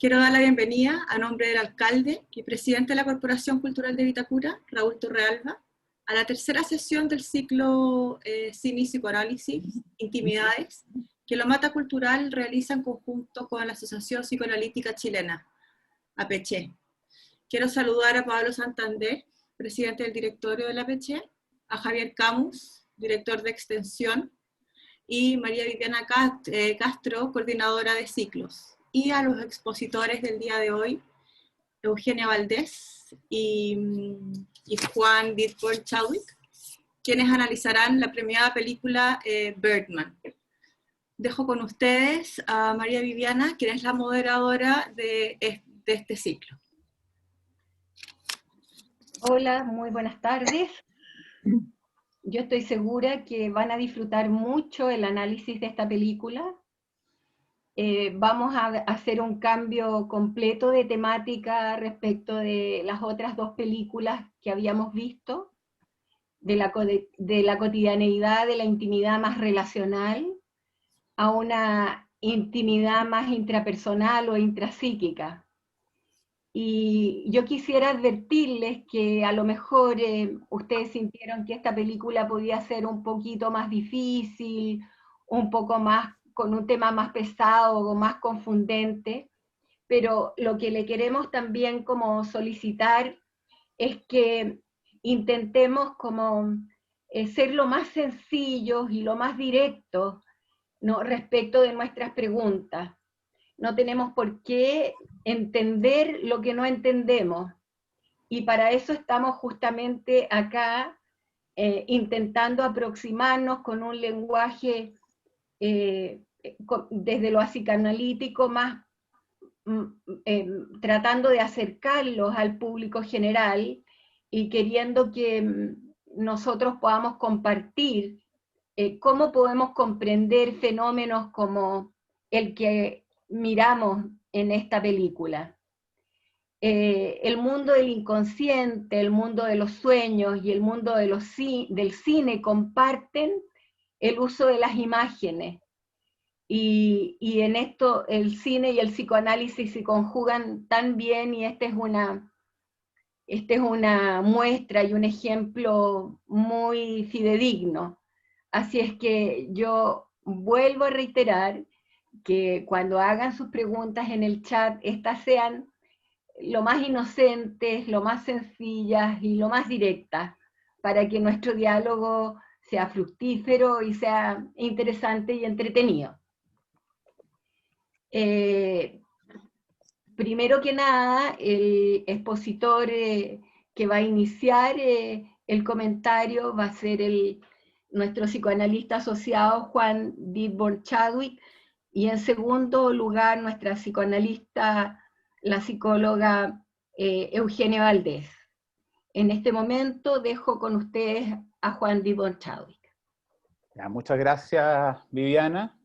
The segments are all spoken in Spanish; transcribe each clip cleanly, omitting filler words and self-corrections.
Quiero dar la bienvenida a nombre del alcalde y presidente de la Corporación Cultural de Vitacura, Raúl Torrealba, a la tercera sesión del ciclo Cine y Psicoanálisis, Intimidades, que Lomata Cultural realiza en conjunto con la Asociación Psicoanalítica Chilena, APC. Quiero saludar a Pablo Santander, presidente del directorio de la APC, a Javier Camus, director de Extensión, y María Viviana Castro, coordinadora de ciclos, y a los expositores del día de hoy, Eugenia Valdés y Juan Dietborn Chadwick, quienes analizarán la premiada película Birdman. Dejo con ustedes a María Viviana, quien es la moderadora de este ciclo. Hola, muy buenas tardes. Yo estoy segura que van a disfrutar mucho el análisis de esta película. Vamos a hacer un cambio completo de temática respecto de las otras dos películas que habíamos visto, de la cotidianeidad, de la intimidad más relacional, a una intimidad más intrapersonal o intrapsíquica. Y yo quisiera advertirles que a lo mejor ustedes sintieron que esta película podía ser un poquito más difícil, un poco más, con un tema más pesado o más confundente, pero lo que le queremos también como solicitar es que intentemos como ser lo más sencillos y lo más directos, ¿no?, respecto de nuestras preguntas. No tenemos por qué entender lo que no entendemos. Y para eso estamos justamente acá intentando aproximarnos con un lenguaje desde lo psicoanalítico más tratando de acercarlos al público general y queriendo que nosotros podamos compartir cómo podemos comprender fenómenos como el que miramos en esta película. El mundo del inconsciente, el mundo de los sueños y el mundo de del cine comparten el uso de las imágenes. Y en esto el cine y el psicoanálisis se conjugan tan bien, y esta es una muestra y un ejemplo muy fidedigno. Así es que yo vuelvo a reiterar que cuando hagan sus preguntas en el chat, estas sean lo más inocentes, lo más sencillas y lo más directas, para que nuestro diálogo sea fructífero y sea interesante y entretenido. Primero que nada, el expositor que va a iniciar el comentario va a ser nuestro psicoanalista asociado Juan Dietborn Chadwick, y en segundo lugar nuestra psicoanalista, la psicóloga Eugenia Valdés. En este momento dejo con ustedes a Juan Dietborn Chadwick. Ya, muchas gracias, Viviana.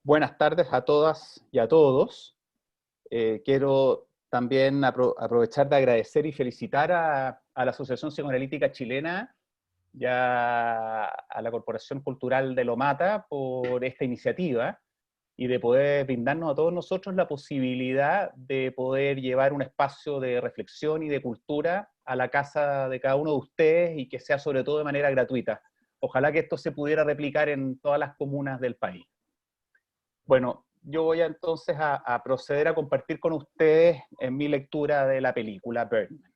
Buenas tardes a todas y a todos. Quiero también aprovechar de agradecer y felicitar a la Asociación Psicoanalítica Chilena y a la Corporación Cultural de Lomata por esta iniciativa y de poder brindarnos a todos nosotros la posibilidad de poder llevar un espacio de reflexión y de cultura a la casa de cada uno de ustedes, y que sea sobre todo de manera gratuita. Ojalá que esto se pudiera replicar en todas las comunas del país. Bueno, yo voy entonces a proceder a compartir con ustedes en mi lectura de la película Birdman.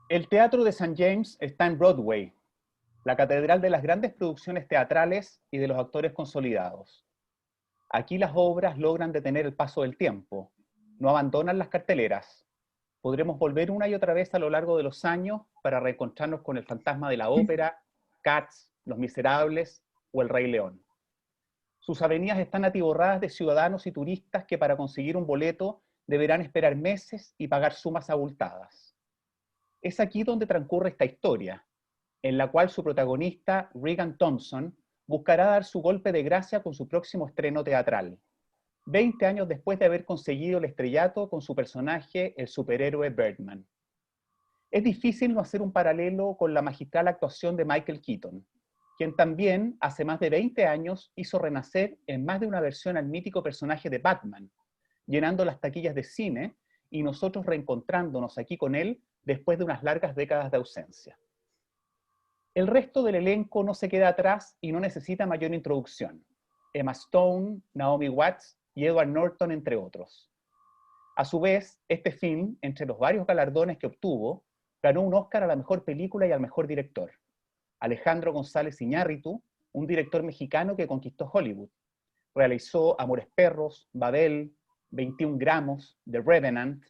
El Teatro de St. James está en Broadway, la catedral de las grandes producciones teatrales y de los actores consolidados. Aquí las obras logran detener el paso del tiempo, no abandonan las carteleras. Podremos volver una y otra vez a lo largo de los años para reencontrarnos con El fantasma de la ópera, Cats, Los Miserables o El Rey León. Sus avenidas están atiborradas de ciudadanos y turistas que para conseguir un boleto deberán esperar meses y pagar sumas abultadas. Es aquí donde transcurre esta historia, en la cual su protagonista, Regan Thompson, buscará dar su golpe de gracia con su próximo estreno teatral, 20 años después de haber conseguido el estrellato con su personaje, el superhéroe Birdman. Es difícil no hacer un paralelo con la magistral actuación de Michael Keaton, quien también hace más de 20 años hizo renacer en más de una versión al mítico personaje de Batman, llenando las taquillas de cine y nosotros reencontrándonos aquí con él después de unas largas décadas de ausencia. El resto del elenco no se queda atrás y no necesita mayor introducción. Emma Stone, Naomi Watts y Edward Norton, entre otros. A su vez, este film, entre los varios galardones que obtuvo, ganó un Oscar a la mejor película y al mejor director. Alejandro González Iñárritu, un director mexicano que conquistó Hollywood. Realizó Amores Perros, Babel, 21 gramos, The Revenant,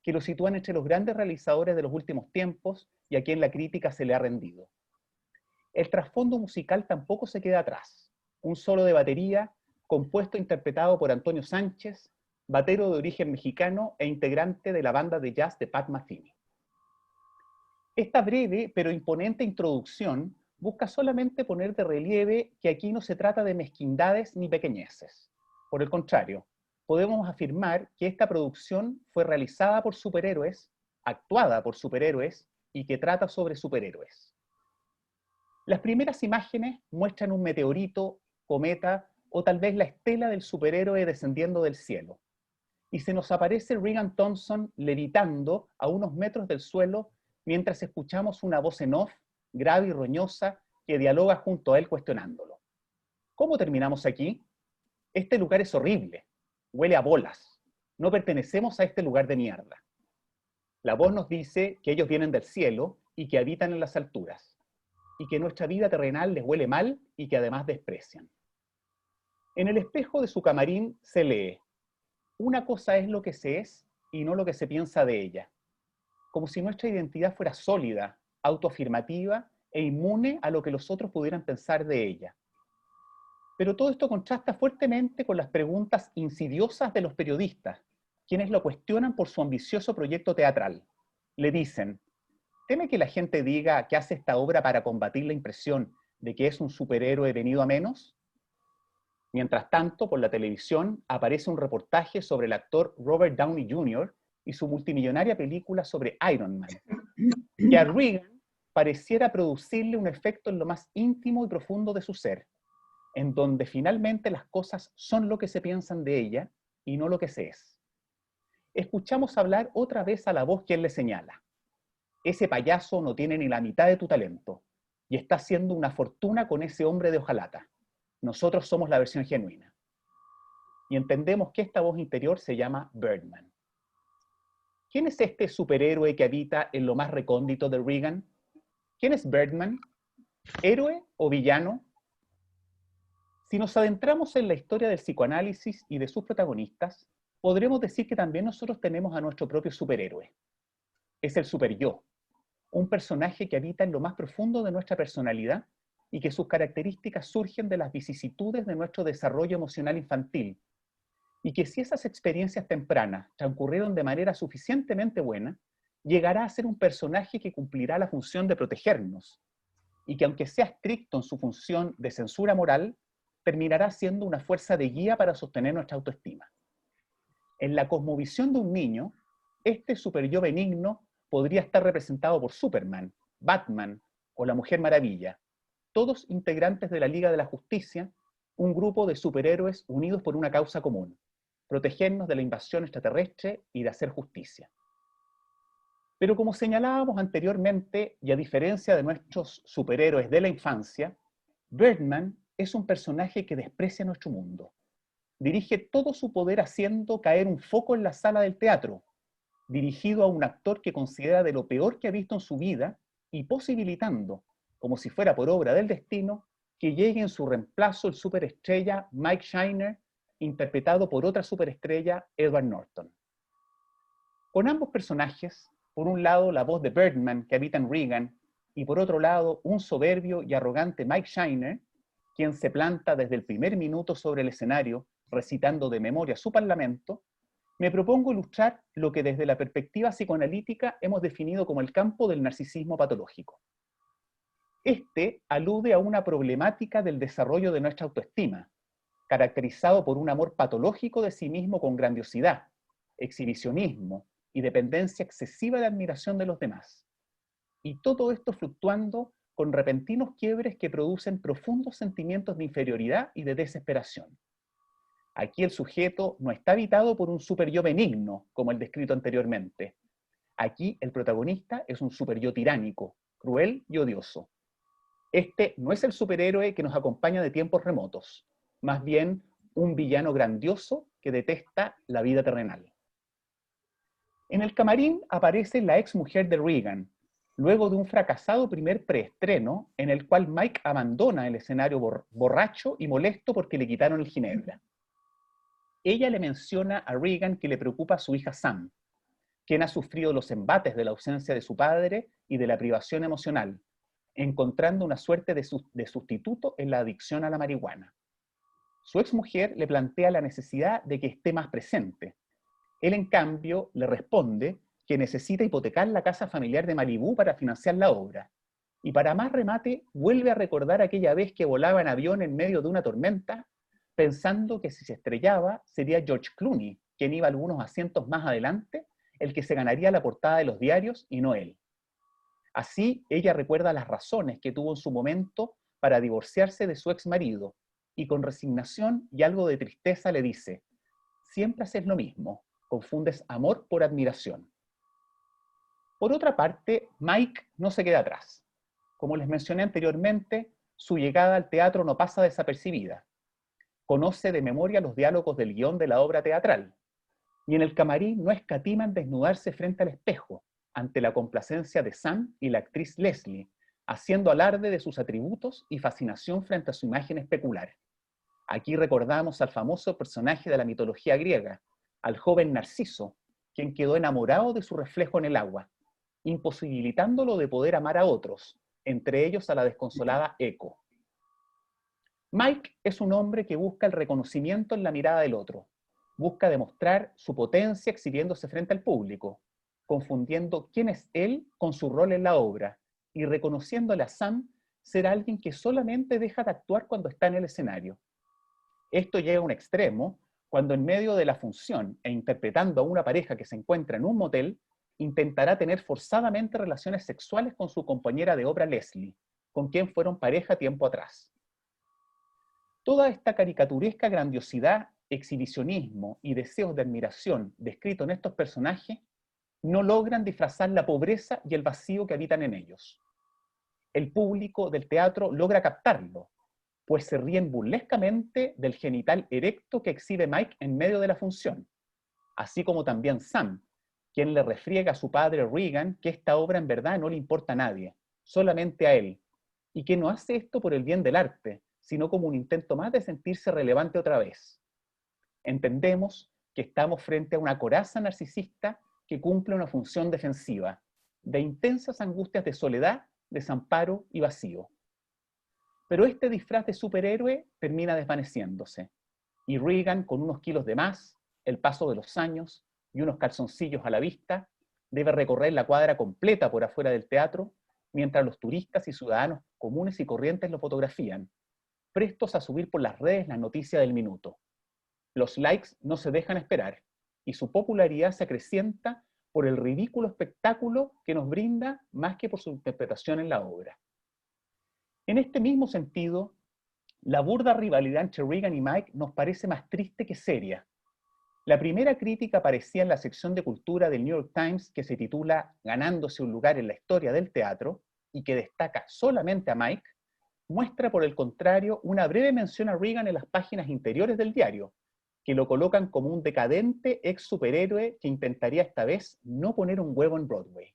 que lo sitúan entre los grandes realizadores de los últimos tiempos y a quien la crítica se le ha rendido. El trasfondo musical tampoco se queda atrás. Un solo de batería, compuesto e interpretado por Antonio Sánchez, batero de origen mexicano e integrante de la banda de jazz de Pat Metheny. Esta breve pero imponente introducción busca solamente poner de relieve que aquí no se trata de mezquindades ni pequeñeces. Por el contrario, podemos afirmar que esta producción fue realizada por superhéroes, actuada por superhéroes y que trata sobre superhéroes. Las primeras imágenes muestran un meteorito, cometa o tal vez la estela del superhéroe descendiendo del cielo. Y se nos aparece Regan Thompson levitando a unos metros del suelo mientras escuchamos una voz en off, grave y roñosa, que dialoga junto a él cuestionándolo. ¿Cómo terminamos aquí? Este lugar es horrible, huele a bolas, no pertenecemos a este lugar de mierda. La voz nos dice que ellos vienen del cielo y que habitan en las alturas, y que nuestra vida terrenal les huele mal y que además desprecian. En el espejo de su camarín se lee: una cosa es lo que se es y no lo que se piensa de ella. Como si nuestra identidad fuera sólida, autoafirmativa e inmune a lo que los otros pudieran pensar de ella. Pero todo esto contrasta fuertemente con las preguntas insidiosas de los periodistas, quienes lo cuestionan por su ambicioso proyecto teatral. Le dicen: ¿teme que la gente diga que hace esta obra para combatir la impresión de que es un superhéroe venido a menos? Mientras tanto, por la televisión aparece un reportaje sobre el actor Robert Downey Jr. y su multimillonaria película sobre Iron Man, que a Regan pareciera producirle un efecto en lo más íntimo y profundo de su ser, en donde finalmente las cosas son lo que se piensan de ella y no lo que se es. Escuchamos hablar otra vez a la voz que él le señala: ese payaso no tiene ni la mitad de tu talento y está haciendo una fortuna con ese hombre de hojalata. Nosotros somos la versión genuina. Y entendemos que esta voz interior se llama Birdman. ¿Quién es este superhéroe que habita en lo más recóndito de Regan? ¿Quién es Birdman? ¿Héroe o villano? Si nos adentramos en la historia del psicoanálisis y de sus protagonistas, podremos decir que también nosotros tenemos a nuestro propio superhéroe. Es el superyo, un personaje que habita en lo más profundo de nuestra personalidad y que sus características surgen de las vicisitudes de nuestro desarrollo emocional infantil, y que si esas experiencias tempranas transcurrieron de manera suficientemente buena, llegará a ser un personaje que cumplirá la función de protegernos, y que aunque sea estricto en su función de censura moral, terminará siendo una fuerza de guía para sostener nuestra autoestima. En la cosmovisión de un niño, este superyo benigno podría estar representado por Superman, Batman o la Mujer Maravilla, todos integrantes de la Liga de la Justicia, un grupo de superhéroes unidos por una causa común: protegernos de la invasión extraterrestre y de hacer justicia. Pero como señalábamos anteriormente, y a diferencia de nuestros superhéroes de la infancia, Birdman es un personaje que desprecia nuestro mundo. Dirige todo su poder haciendo caer un foco en la sala del teatro, dirigido a un actor que considera de lo peor que ha visto en su vida y posibilitando, como si fuera por obra del destino, que llegue en su reemplazo el superestrella Mike Shiner, interpretado por otra superestrella, Edward Norton. Con ambos personajes, por un lado la voz de Birdman que habita en Regan, y por otro lado un soberbio y arrogante Mike Shiner, quien se planta desde el primer minuto sobre el escenario, recitando de memoria su parlamento, me propongo ilustrar lo que desde la perspectiva psicoanalítica hemos definido como el campo del narcisismo patológico. Este alude a una problemática del desarrollo de nuestra autoestima, caracterizado por un amor patológico de sí mismo con grandiosidad, exhibicionismo y dependencia excesiva de admiración de los demás. Y todo esto fluctuando con repentinos quiebres que producen profundos sentimientos de inferioridad y de desesperación. Aquí el sujeto no está habitado por un superyo benigno, como el descrito anteriormente. Aquí el protagonista es un superyo tiránico, cruel y odioso. Este no es el superhéroe que nos acompaña de tiempos remotos, más bien un villano grandioso que detesta la vida terrenal. En el camarín aparece la ex mujer de Regan, luego de un fracasado primer preestreno en el cual Mike abandona el escenario borracho y molesto porque le quitaron el ginebra. Ella le menciona a Regan que le preocupa a su hija Sam, quien ha sufrido los embates de la ausencia de su padre y de la privación emocional, encontrando una suerte de sustituto en la adicción a la marihuana. Su exmujer le plantea la necesidad de que esté más presente. Él, en cambio, le responde que necesita hipotecar la casa familiar de Malibú para financiar la obra. Y para más remate, vuelve a recordar aquella vez que volaba en avión en medio de una tormenta, pensando que si se estrellaba sería George Clooney, quien iba algunos asientos más adelante, el que se ganaría la portada de los diarios y no él. Así, ella recuerda las razones que tuvo en su momento para divorciarse de su ex marido, y con resignación y algo de tristeza le dice: siempre haces lo mismo, confundes amor por admiración. Por otra parte, Mike no se queda atrás. Como les mencioné anteriormente, su llegada al teatro no pasa desapercibida. Conoce de memoria los diálogos del guión de la obra teatral, y en el camarín no escatima en desnudarse frente al espejo, ante la complacencia de Sam y la actriz Leslie, haciendo alarde de sus atributos y fascinación frente a su imagen especular. Aquí recordamos al famoso personaje de la mitología griega, al joven Narciso, quien quedó enamorado de su reflejo en el agua, imposibilitándolo de poder amar a otros, entre ellos a la desconsolada Eco. Mike es un hombre que busca el reconocimiento en la mirada del otro, busca demostrar su potencia exhibiéndose frente al público, confundiendo quién es él con su rol en la obra y reconociéndole a Sam ser alguien que solamente deja de actuar cuando está en el escenario. Esto llega a un extremo cuando en medio de la función e interpretando a una pareja que se encuentra en un motel, intentará tener forzadamente relaciones sexuales con su compañera de obra Leslie, con quien fueron pareja tiempo atrás. Toda esta caricaturesca grandiosidad, exhibicionismo y deseos de admiración descritos en estos personajes no logran disfrazar la pobreza y el vacío que habitan en ellos. El público del teatro logra captarlo, pues se ríen burlescamente del genital erecto que exhibe Mike en medio de la función, así como también Sam, quien le refriega a su padre Regan que esta obra en verdad no le importa a nadie, solamente a él, y que no hace esto por el bien del arte, sino como un intento más de sentirse relevante otra vez. Entendemos que estamos frente a una coraza narcisista que cumple una función defensiva, de intensas angustias de soledad, desamparo y vacío. Pero este disfraz de superhéroe termina desvaneciéndose, y Regan, con unos kilos de más, el paso de los años y unos calzoncillos a la vista, debe recorrer la cuadra completa por afuera del teatro, mientras los turistas y ciudadanos comunes y corrientes lo fotografían, prestos a subir por las redes la noticia del minuto. Los likes no se dejan esperar, y su popularidad se acrecienta por el ridículo espectáculo que nos brinda más que por su interpretación en la obra. En este mismo sentido, la burda rivalidad entre Regan y Mike nos parece más triste que seria. La primera crítica aparecía en la sección de cultura del New York Times que se titula "Ganándose un lugar en la historia del teatro" y que destaca solamente a Mike, muestra por el contrario una breve mención a Regan en las páginas interiores del diario, que lo colocan como un decadente ex superhéroe que intentaría esta vez no poner un huevo en Broadway.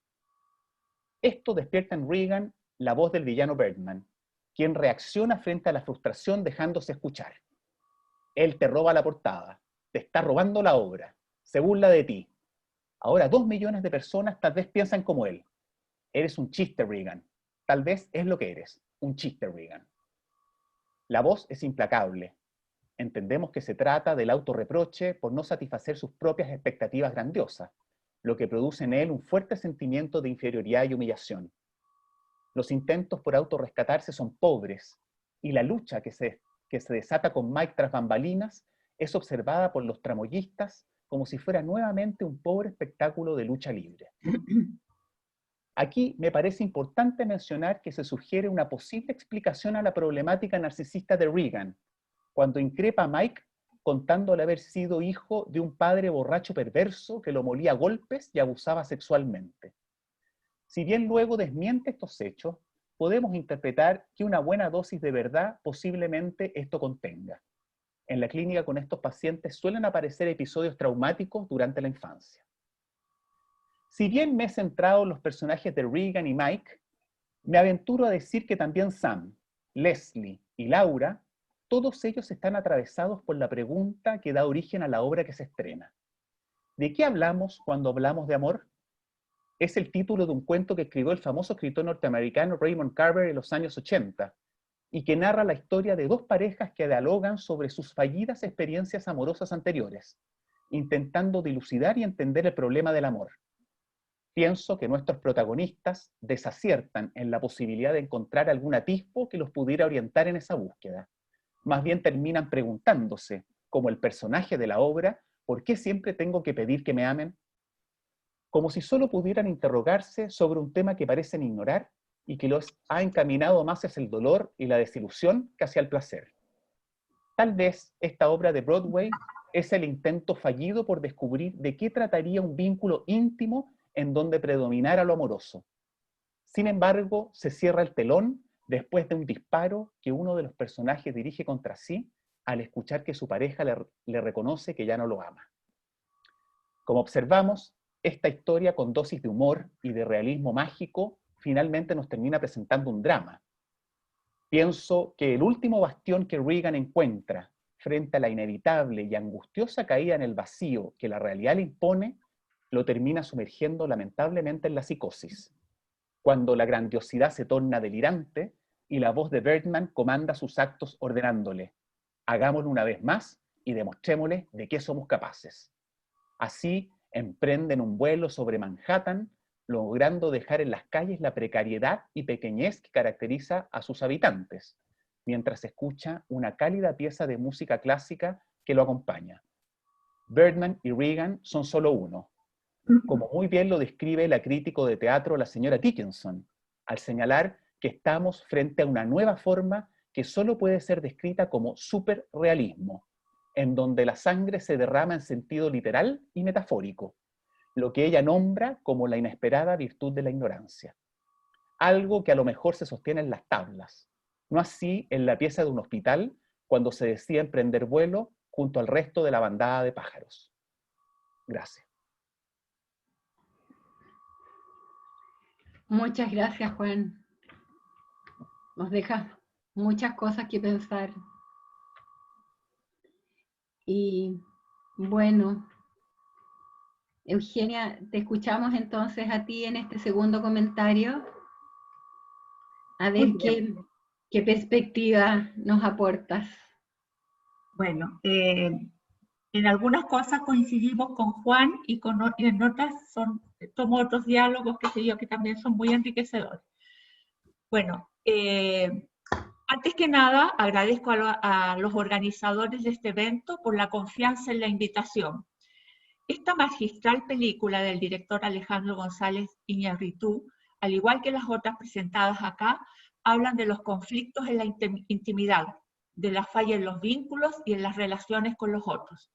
Esto despierta en Regan la voz del villano Birdman, quien reacciona frente a la frustración dejándose escuchar. Él te roba la portada, te está robando la obra, se burla de ti. Ahora 2 millones de personas tal vez piensan como él. Eres un chiste, Regan. Tal vez es lo que eres, un chiste, Regan. La voz es implacable. Entendemos que se trata del autorreproche por no satisfacer sus propias expectativas grandiosas, lo que produce en él un fuerte sentimiento de inferioridad y humillación. Los intentos por autorrescatarse son pobres, y la lucha que se desata con Mike tras bambalinas es observada por los tramoyistas como si fuera nuevamente un pobre espectáculo de lucha libre. Aquí me parece importante mencionar que se sugiere una posible explicación a la problemática narcisista de Regan, cuando increpa a Mike contándole haber sido hijo de un padre borracho perverso que lo molía a golpes y abusaba sexualmente. Si bien luego desmiente estos hechos, podemos interpretar que una buena dosis de verdad posiblemente esto contenga. En la clínica con estos pacientes suelen aparecer episodios traumáticos durante la infancia. Si bien me he centrado en los personajes de Regan y Mike, me aventuro a decir que también Sam, Leslie y Laura, todos ellos están atravesados por la pregunta que da origen a la obra que se estrena. ¿De qué hablamos cuando hablamos de amor? Es el título de un cuento que escribió el famoso escritor norteamericano Raymond Carver en los años 80 y que narra la historia de dos parejas que dialogan sobre sus fallidas experiencias amorosas anteriores, intentando dilucidar y entender el problema del amor. Pienso que nuestros protagonistas desaciertan en la posibilidad de encontrar algún atisbo que los pudiera orientar en esa búsqueda. Más bien terminan preguntándose, como el personaje de la obra, ¿por qué siempre tengo que pedir que me amen? Como si solo pudieran interrogarse sobre un tema que parecen ignorar y que los ha encaminado más hacia el dolor y la desilusión que hacia el placer. Tal vez esta obra de Broadway es el intento fallido por descubrir de qué trataría un vínculo íntimo en donde predominara lo amoroso. Sin embargo, se cierra el telón después de un disparo que uno de los personajes dirige contra sí al escuchar que su pareja le reconoce que ya no lo ama. Como observamos, esta historia con dosis de humor y de realismo mágico finalmente nos termina presentando un drama. Pienso que el último bastión que Regan encuentra frente a la inevitable y angustiosa caída en el vacío que la realidad le impone, lo termina sumergiendo lamentablemente en la psicosis, cuando la grandiosidad se torna delirante y la voz de Bergman comanda sus actos ordenándole: hagámoslo una vez más y demostrémosle de qué somos capaces. Así emprenden un vuelo sobre Manhattan, logrando dejar en las calles la precariedad y pequeñez que caracteriza a sus habitantes, mientras escucha una cálida pieza de música clásica que lo acompaña. Bergman y Regan son solo uno, como muy bien lo describe la crítico de teatro la señora Dickinson, al señalar que estamos frente a una nueva forma que solo puede ser descrita como superrealismo, en donde la sangre se derrama en sentido literal y metafórico, lo que ella nombra como la inesperada virtud de la ignorancia. Algo que a lo mejor se sostiene en las tablas, no así en la pieza de un hospital cuando se decide emprender vuelo junto al resto de la bandada de pájaros. Gracias. Muchas gracias, Juan. Nos deja muchas cosas que pensar. Y bueno, Eugenia, te escuchamos entonces a ti en este segundo comentario. A ver qué perspectiva nos aportas. Bueno, en algunas cosas coincidimos con Juan y en otras tomo otros diálogos, qué sé yo, que también son muy enriquecedores. Bueno, antes que nada agradezco a los organizadores de este evento por la confianza en la invitación. Esta magistral película del director Alejandro González Iñárritu, al igual que las otras presentadas acá, hablan de los conflictos en la intimidad, de la falla en los vínculos y en las relaciones con los otros.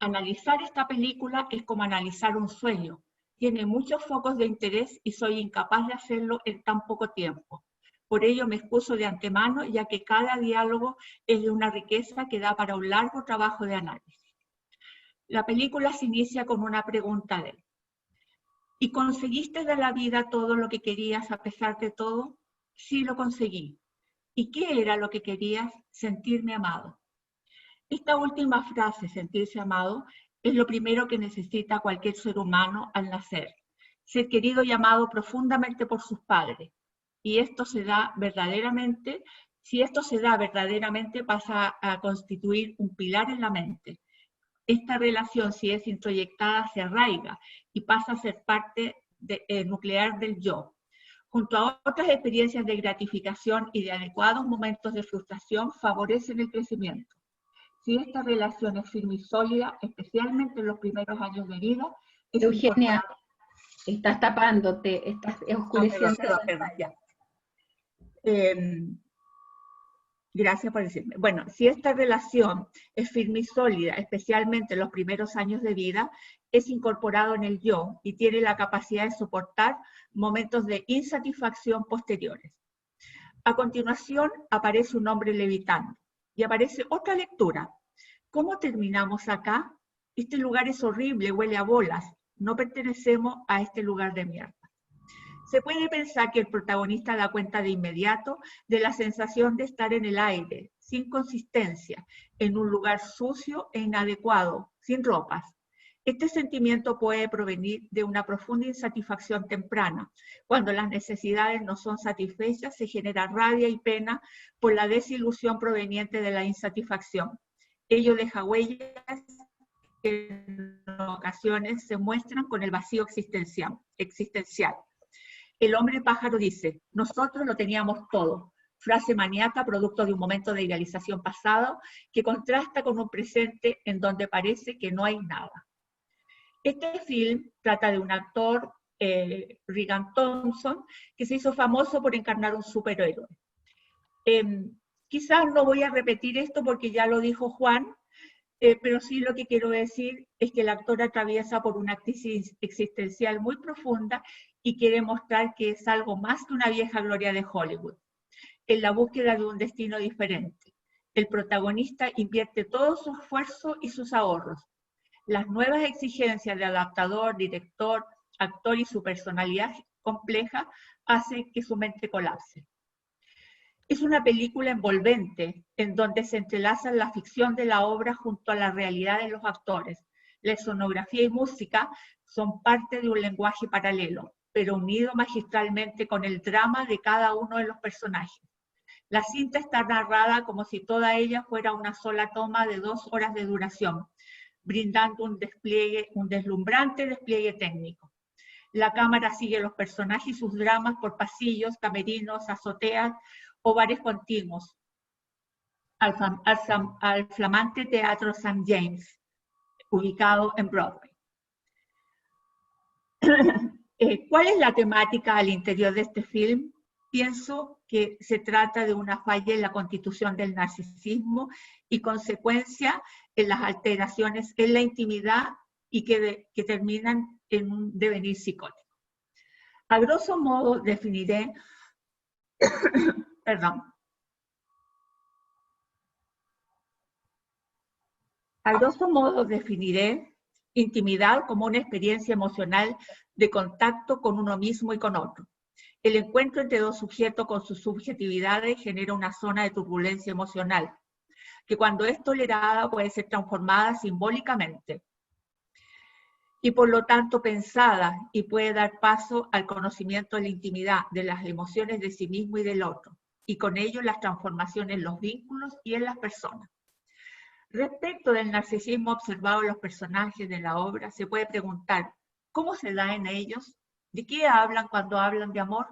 Analizar esta película es como analizar un sueño. Tiene muchos focos de interés y soy incapaz de hacerlo en tan poco tiempo. Por ello me excuso de antemano, ya que cada diálogo es de una riqueza que da para un largo trabajo de análisis. La película se inicia con una pregunta de él. ¿Y conseguiste de la vida todo lo que querías a pesar de todo? Sí, lo conseguí. ¿Y qué era lo que querías? Sentirme amado. Esta última frase, sentirse amado, es lo primero que necesita cualquier ser humano al nacer. Ser querido y amado profundamente por sus padres. Y esto se da verdaderamente, si esto se da verdaderamente, pasa a constituir un pilar en la mente. Esta relación, si es introyectada, se arraiga y pasa a ser parte nuclear del yo. Junto a otras experiencias de gratificación y de adecuados momentos de frustración, favorecen el crecimiento. Si esta relación es firme y sólida, especialmente en los primeros años de vida, es Eugenia, Estás tapándote, estás oscureciendo. Perdón, ya. Gracias por decirme. Bueno, si esta relación es firme y sólida, especialmente en los primeros años de vida, es incorporado en el yo y tiene la capacidad de soportar momentos de insatisfacción posteriores. A continuación aparece un hombre levitando y aparece otra lectura. ¿Cómo terminamos acá? Este lugar es horrible, huele a bolas. No pertenecemos a este lugar de mierda. Se puede pensar que el protagonista da cuenta de inmediato de la sensación de estar en el aire, sin consistencia, en un lugar sucio e inadecuado, sin ropas. Este sentimiento puede provenir de una profunda insatisfacción temprana. Cuando las necesidades no son satisfechas, se genera rabia y pena por la desilusión proveniente de la insatisfacción. Ello deja huellas que en ocasiones se muestran con el vacío existencial. El hombre pájaro dice, nosotros lo teníamos todo. Frase maníaca, producto de un momento de idealización pasado, que contrasta con un presente en donde parece que no hay nada. Este film trata de un actor, Regan Thompson, que se hizo famoso por encarnar un superhéroe. Quizás no voy a repetir esto porque ya lo dijo Juan, pero sí lo que quiero decir es que el actor atraviesa por una crisis existencial muy profunda y quiere mostrar que es algo más que una vieja gloria de Hollywood, en la búsqueda de un destino diferente. El protagonista invierte todo su esfuerzo y sus ahorros. Las nuevas exigencias de adaptador, director, actor y su personalidad compleja hacen que su mente colapse. Es una película envolvente, en donde se entrelazan la ficción de la obra junto a la realidad de los actores. La escenografía y música son parte de un lenguaje paralelo, pero unido magistralmente con el drama de cada uno de los personajes. La cinta está narrada como si toda ella fuera una sola toma de 2 horas de duración, brindando un deslumbrante despliegue técnico. La cámara sigue los personajes y sus dramas por pasillos, camerinos, azoteas o bares continuos, al flamante Teatro St. James, ubicado en Broadway. ¿Cuál es la temática al interior de este film? Pienso que se trata de una falla en la constitución del narcisismo y consecuencia en las alteraciones en la intimidad y que terminan en un devenir psicótico. A grosso modo definiré, intimidad como una experiencia emocional de contacto con uno mismo y con otro. El encuentro entre dos sujetos con sus subjetividades genera una zona de turbulencia emocional, que cuando es tolerada puede ser transformada simbólicamente y por lo tanto pensada, y puede dar paso al conocimiento de la intimidad, de las emociones de sí mismo y del otro, y con ello las transformaciones en los vínculos y en las personas. Respecto del narcisismo observado en los personajes de la obra, se puede preguntar, ¿cómo se da en ellos? ¿De qué hablan cuando hablan de amor?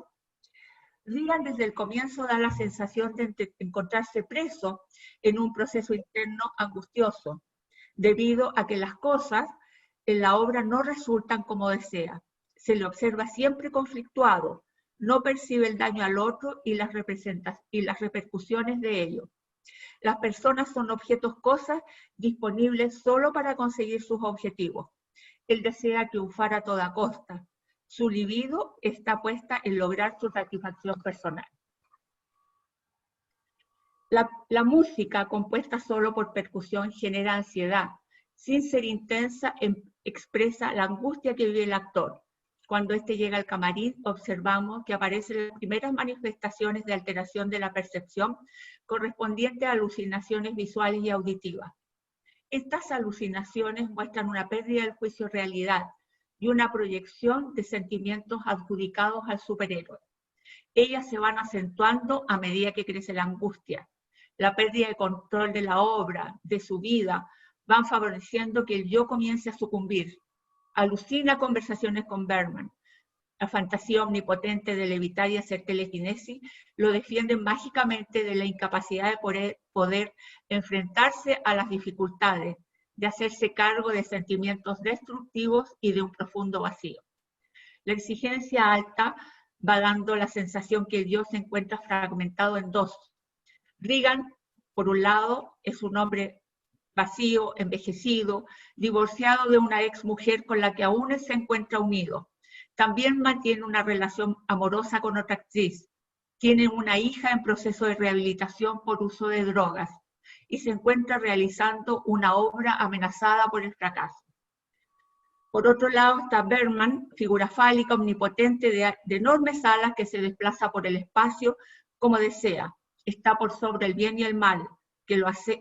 Regan desde el comienzo da la sensación de encontrarse preso en un proceso interno angustioso, debido a que las cosas en la obra no resultan como desea. Se le observa siempre conflictuado, no percibe el daño al otro y las repercusiones de ello. Las personas son objetos, cosas disponibles solo para conseguir sus objetivos. Él desea triunfar a toda costa. Su libido está puesta en lograr su satisfacción personal. La música, compuesta solo por percusión, genera ansiedad. Sin ser intensa, expresa la angustia que vive el actor. Cuando éste llega al camarín, observamos que aparecen las primeras manifestaciones de alteración de la percepción correspondientes a alucinaciones visuales y auditivas. Estas alucinaciones muestran una pérdida del juicio realidad y una proyección de sentimientos adjudicados al superhéroe. Ellas se van acentuando a medida que crece la angustia. La pérdida de control de la obra, de su vida, van favoreciendo que el yo comience a sucumbir. Alucina conversaciones con Bergman. La fantasía omnipotente de levitar y hacer telequinesis lo defiende mágicamente de la incapacidad de poder enfrentarse a las dificultades, de hacerse cargo de sentimientos destructivos y de un profundo vacío. La exigencia alta va dando la sensación que el yo se encuentra fragmentado en dos. Regan, por un lado, es un hombre vacío, envejecido, divorciado de una ex mujer con la que aún se encuentra unido. También mantiene una relación amorosa con otra actriz. Tiene una hija en proceso de rehabilitación por uso de drogas y se encuentra realizando una obra amenazada por el fracaso. Por otro lado está Bergman, figura fálica, omnipotente, de enormes alas que se desplaza por el espacio como desea. Está por sobre el bien y el mal, que lo hace,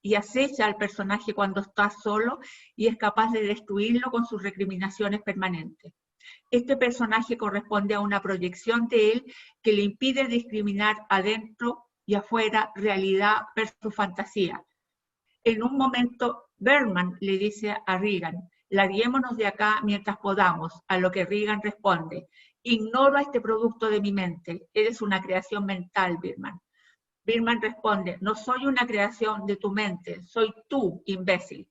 y acecha al personaje cuando está solo y es capaz de destruirlo con sus recriminaciones permanentes. Este personaje corresponde a una proyección de él que le impide discriminar adentro y afuera, realidad versus fantasía. En un momento, Bergman le dice a Regan: larguémonos de acá mientras podamos, a lo que Regan responde: ignoro a este producto de mi mente, eres una creación mental, Bergman. Bergman responde: no soy una creación de tu mente, soy tú, imbécil.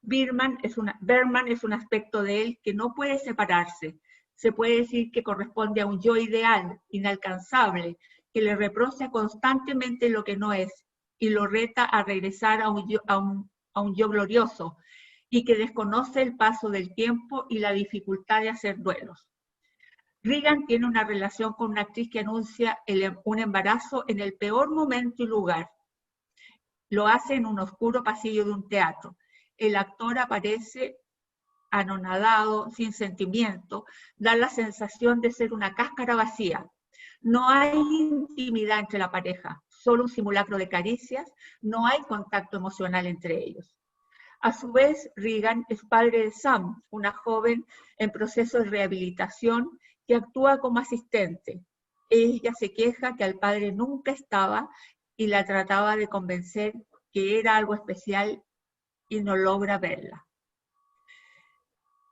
Bergman es un aspecto de él que no puede separarse. Se puede decir que corresponde a un yo ideal, inalcanzable, que le reprocha constantemente lo que no es y lo reta a regresar a un yo glorioso, y que desconoce el paso del tiempo y la dificultad de hacer duelos. Regan tiene una relación con una actriz que anuncia un embarazo en el peor momento y lugar. Lo hace en un oscuro pasillo de un teatro. El actor aparece anonadado, sin sentimiento, da la sensación de ser una cáscara vacía. No hay intimidad entre la pareja, solo un simulacro de caricias, no hay contacto emocional entre ellos. A su vez, Regan es padre de Sam, una joven en proceso de rehabilitación que actúa como asistente. Ella se queja que al padre nunca estaba y la trataba de convencer que era algo especial y no logra verla.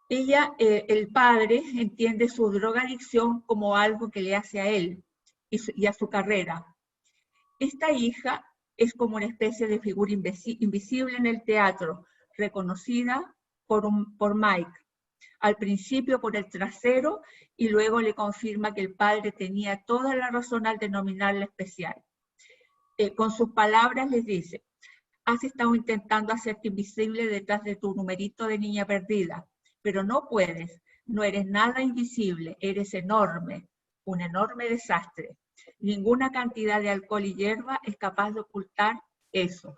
El padre, entiende su drogadicción como algo que le hace a él y a su carrera. Esta hija es como una especie de figura invisible en el teatro, reconocida por Mike, al principio por el trasero, y luego le confirma que el padre tenía toda la razón al denominarla especial. Con sus palabras les dice: has estado intentando hacerte invisible detrás de tu numerito de niña perdida, pero no puedes, no eres nada invisible, eres enorme, un enorme desastre. Ninguna cantidad de alcohol y hierba es capaz de ocultar eso.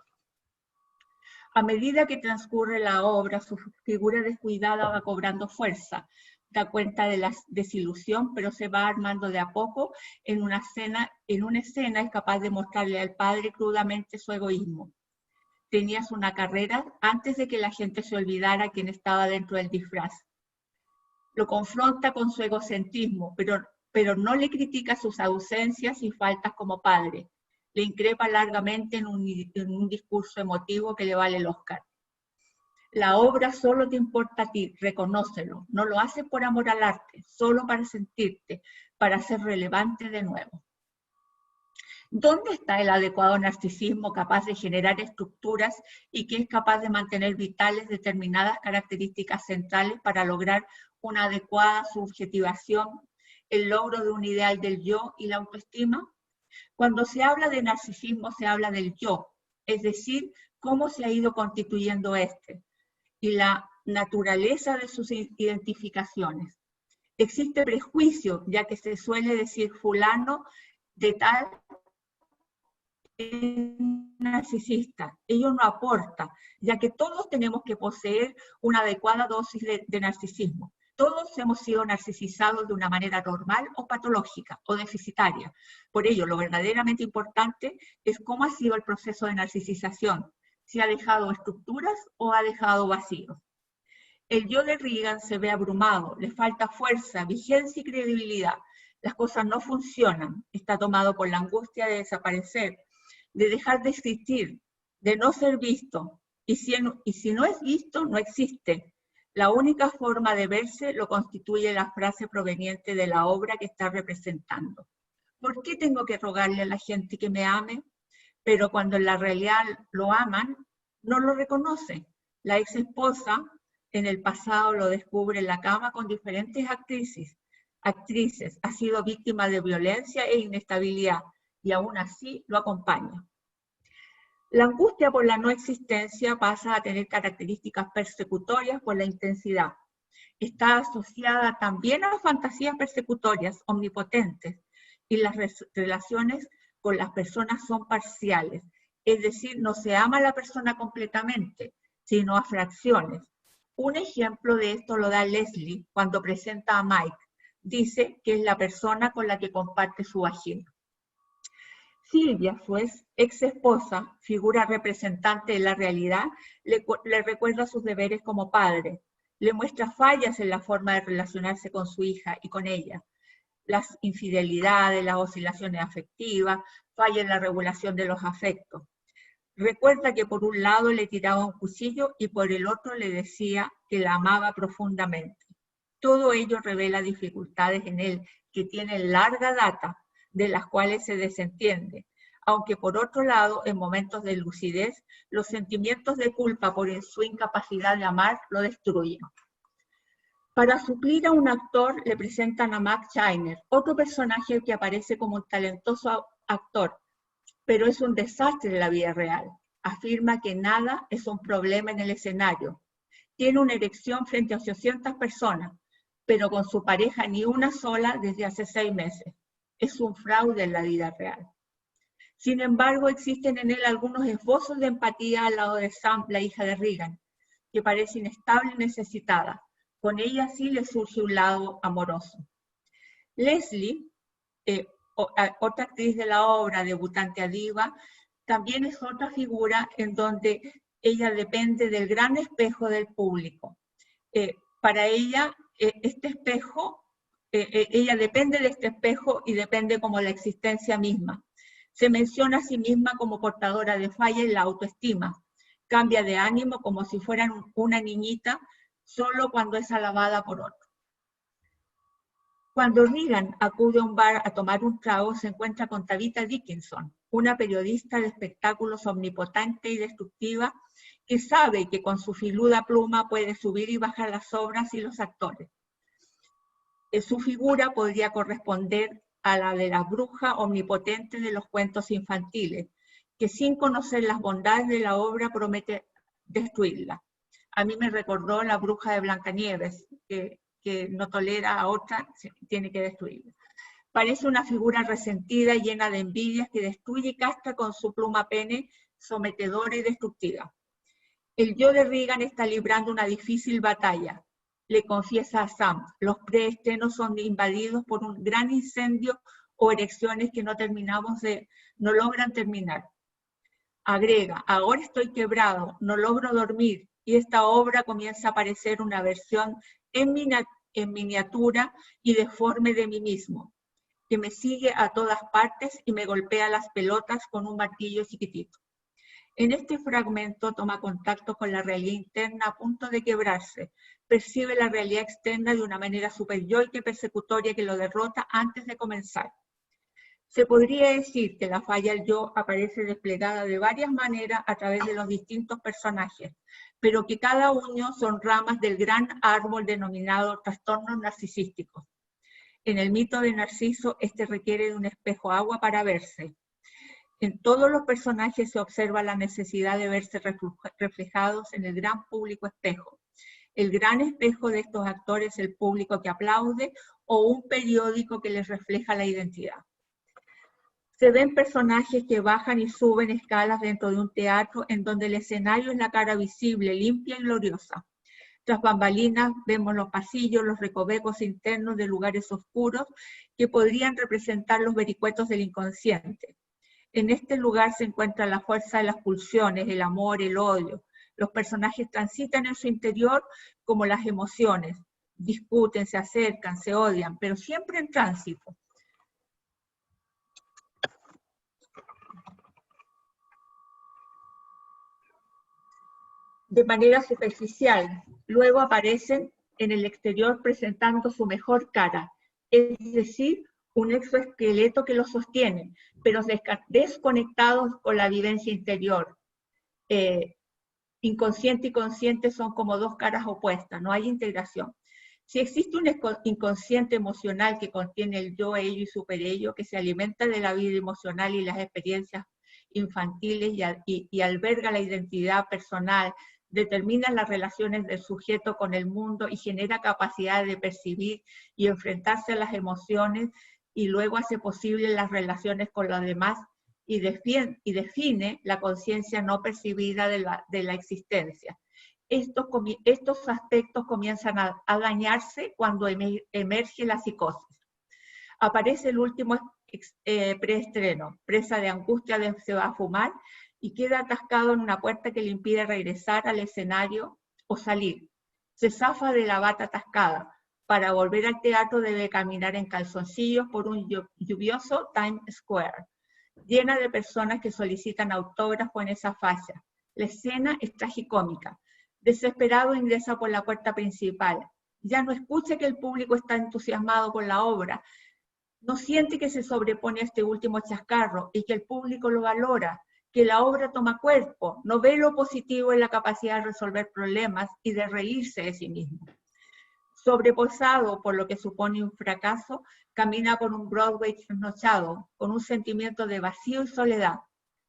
A medida que transcurre la obra, su figura descuidada va cobrando fuerza, da cuenta de la desilusión, pero se va armando de a poco. En una escena es capaz de mostrarle al padre crudamente su egoísmo. Tenías una carrera antes de que la gente se olvidara quién estaba dentro del disfraz. Lo confronta con su egocentrismo, pero no le critica sus ausencias y faltas como padre. Le increpa largamente en un discurso emotivo que le vale el Oscar. La obra solo te importa a ti, reconócelo. No lo haces por amor al arte, solo para sentirte, para ser relevante de nuevo. ¿Dónde está el adecuado narcisismo capaz de generar estructuras y que es capaz de mantener vitales determinadas características centrales para lograr una adecuada subjetivación, el logro de un ideal del yo y la autoestima? Cuando se habla de narcisismo se habla del yo, es decir, cómo se ha ido constituyendo este y la naturaleza de sus identificaciones. Existe prejuicio, ya que se suele decir fulano de tal narcisista. Ello no aporta, ya que todos tenemos que poseer una adecuada dosis de narcisismo. Todos hemos sido narcisizados de una manera normal o patológica o deficitaria. Por ello, lo verdaderamente importante es cómo ha sido el proceso de narcisización, si ha dejado estructuras o ha dejado vacíos. El yo de Regan se ve abrumado, le falta fuerza, vigencia y credibilidad. Las cosas no funcionan, está tomado por la angustia de desaparecer, de dejar de existir, de no ser visto. Y si no es visto, no existe. La única forma de verse lo constituye la frase proveniente de la obra que está representando. ¿Por qué tengo que rogarle a la gente que me ame? Pero cuando en la realidad lo aman, no lo reconoce. La ex esposa En el pasado lo descubre en la cama con diferentes actrices. Ha sido víctima de violencia e inestabilidad y aún así lo acompaña. La angustia por la no existencia pasa a tener características persecutorias por la intensidad. Está asociada también a fantasías persecutorias omnipotentes y las relaciones con las personas son parciales. Es decir, no se ama a la persona completamente, sino a fracciones. Un ejemplo de esto lo da Leslie cuando presenta a Mike. Dice que es la persona con la que comparte su vagina. Silvia, su ex esposa, figura representante de la realidad, le recuerda sus deberes como padre. Le muestra fallas en la forma de relacionarse con su hija y con ella. Las infidelidades, las oscilaciones afectivas, falla en la regulación de los afectos. Recuerda que por un lado le tiraba un cuchillo y por el otro le decía que la amaba profundamente. Todo ello revela dificultades en él que tienen larga data, de las cuales se desentiende, aunque por otro lado, en momentos de lucidez, los sentimientos de culpa por su incapacidad de amar lo destruyen. Para suplir a un actor le presentan a Max Scheiner, otro personaje que aparece como un talentoso actor, pero es un desastre en la vida real. Afirma que nada es un problema en el escenario. Tiene una erección frente a 800 personas, pero con su pareja ni una sola desde hace 6 meses. Es un fraude en la vida real. Sin embargo, existen en él algunos esbozos de empatía al lado de Sam, la hija de Regan, que parece inestable y necesitada. Con ella sí le surge un lado amoroso. Leslie, otra actriz de la obra, debutante a diva, también es otra figura en donde ella depende del gran espejo del público. Para ella, este espejo, ella depende de este espejo y depende como la existencia misma. Se menciona a sí misma como portadora de falla en la autoestima. Cambia de ánimo como si fuera una niñita solo cuando es alabada por otro. Cuando Regan acude a un bar a tomar un trago, se encuentra con Tabitha Dickinson, una periodista de espectáculos omnipotente y destructiva que sabe que con su filuda pluma puede subir y bajar las obras y los actores. Su figura podría corresponder a la de la bruja omnipotente de los cuentos infantiles, que sin conocer las bondades de la obra promete destruirla. A mí me recordó la bruja de Blancanieves, que no tolera a otra, tiene que destruirla. Parece una figura resentida, llena de envidias, que destruye y castra con su pluma pene, sometedora y destructiva. El yo de Regan está librando una difícil batalla. Le confiesa a Sam, los preestrenos son invadidos por un gran incendio o erecciones que no logran terminar. Agrega, ahora estoy quebrado, no logro dormir, y esta obra comienza a parecer una versión en miniatura y deforme de mí mismo, que me sigue a todas partes y me golpea las pelotas con un martillo chiquitito. En este fragmento toma contacto con la realidad interna a punto de quebrarse, percibe la realidad externa de una manera superior y persecutoria que lo derrota antes de comenzar. Se podría decir que la falla del yo aparece desplegada de varias maneras a través de los distintos personajes, pero que cada uno son ramas del gran árbol denominado trastornos narcisísticos. En el mito de Narciso, este requiere de un espejo agua para verse. En todos los personajes se observa la necesidad de verse reflejados en el gran público espejo. El gran espejo de estos actores es el público que aplaude o un periódico que les refleja la identidad. Se ven personajes que bajan y suben escalas dentro de un teatro en donde el escenario es la cara visible, limpia y gloriosa. Tras bambalinas vemos los pasillos, los recovecos internos de lugares oscuros que podrían representar los vericuetos del inconsciente. En este lugar se encuentra la fuerza de las pulsiones, el amor, el odio. Los personajes transitan en su interior como las emociones. Discuten, se acercan, se odian, pero siempre en tránsito. De manera superficial, luego aparecen en el exterior presentando su mejor cara, es decir, un exoesqueleto que los sostiene, pero desconectados con la vivencia interior. Inconsciente y consciente son como dos caras opuestas, no hay integración. Si existe un inconsciente emocional que contiene el yo, ello y superello, que se alimenta de la vida emocional y las experiencias infantiles y alberga la identidad personal, determina las relaciones del sujeto con el mundo y genera capacidad de percibir y enfrentarse a las emociones, y luego hace posible las relaciones con los demás y define la conciencia no percibida de la existencia. Estos aspectos comienzan a dañarse cuando emerge la psicosis. Aparece el último preestreno, presa de angustia se va a fumar y queda atascado en una puerta que le impide regresar al escenario o salir. Se zafa de la bata atascada. Para volver al teatro debe caminar en calzoncillos por un lluvioso Times Square, llena de personas que solicitan autógrafo en esa falla. La escena es tragicómica. Desesperado ingresa por la puerta principal. Ya no escucha que el público está entusiasmado por la obra. No siente que se sobrepone a este último chascarro y que el público lo valora, que la obra toma cuerpo. No ve lo positivo en la capacidad de resolver problemas y de reírse de sí mismo. Sobreposado por lo que supone un fracaso, camina por un Broadway trasnochado, con un sentimiento de vacío y soledad.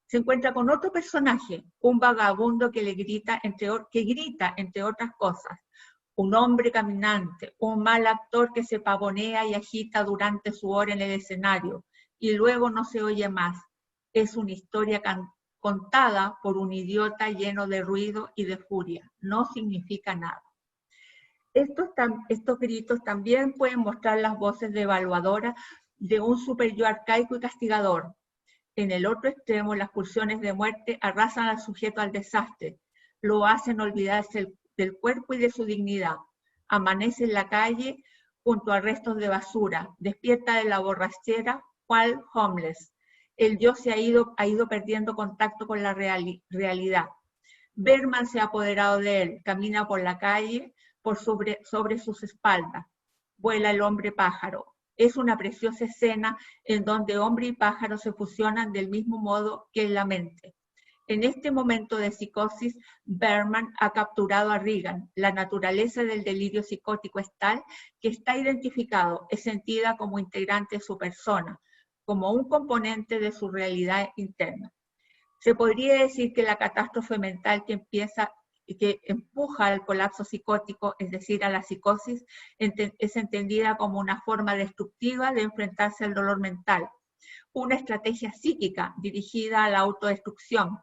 Se encuentra con otro personaje, un vagabundo que grita, entre otras cosas, un hombre caminante, un mal actor que se pavonea y agita durante su hora en el escenario, y luego no se oye más. Es una historia contada por un idiota lleno de ruido y de furia. No significa nada. Estos gritos también pueden mostrar las voces devaluadoras de un super-yo arcaico y castigador. En el otro extremo, las pulsiones de muerte arrasan al sujeto al desastre, lo hacen olvidarse del cuerpo y de su dignidad. Amanece en la calle junto a restos de basura, despierta de la borrachera, cual homeless. El yo se ha ido perdiendo contacto con la realidad. Bergman se ha apoderado de él, camina por la calle, sobre sus espaldas. Vuela el hombre pájaro. Es una preciosa escena en donde hombre y pájaro se fusionan del mismo modo que en la mente. En este momento de psicosis, Bergman ha capturado a Regan. La naturaleza del delirio psicótico es tal que está identificado, es sentida como integrante de su persona, como un componente de su realidad interna. Se podría decir que la catástrofe mental que empuja al colapso psicótico, es decir, a la psicosis, es entendida como una forma destructiva de enfrentarse al dolor mental, una estrategia psíquica dirigida a la autodestrucción,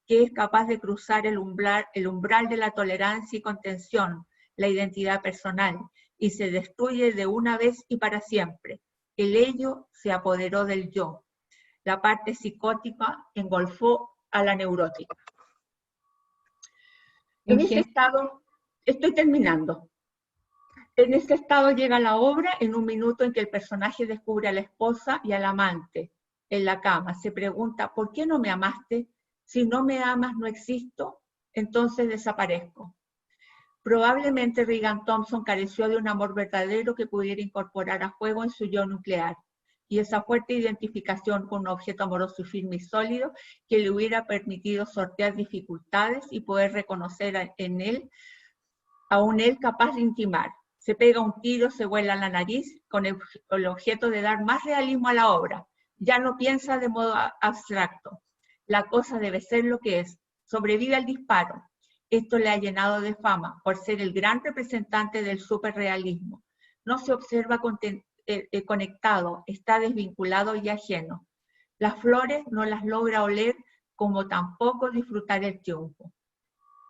que es capaz de cruzar el umbral de la tolerancia y contención, la identidad personal, y se destruye de una vez y para siempre. El ello se apoderó del yo. La parte psicótica engolfó a la neurótica. En ese estado, estoy terminando. En ese estado llega la obra en un minuto en que el personaje descubre a la esposa y al amante en la cama. Se pregunta, ¿por qué no me amaste? Si no me amas, no existo, entonces desaparezco. Probablemente Regan Thompson careció de un amor verdadero que pudiera incorporar a fuego en su yo nuclear, y esa fuerte identificación con un objeto amoroso y firme y sólido que le hubiera permitido sortear dificultades y poder reconocer en él, a un él capaz de intimar. Se pega un tiro, se vuela la nariz con el objeto de dar más realismo a la obra. Ya no piensa de modo abstracto. La cosa debe ser lo que es. Sobrevive al disparo. Esto le ha llenado de fama por ser el gran representante del superrealismo. No se observa conectado, está desvinculado y ajeno. Las flores no las logra oler, como tampoco disfrutar el triunfo.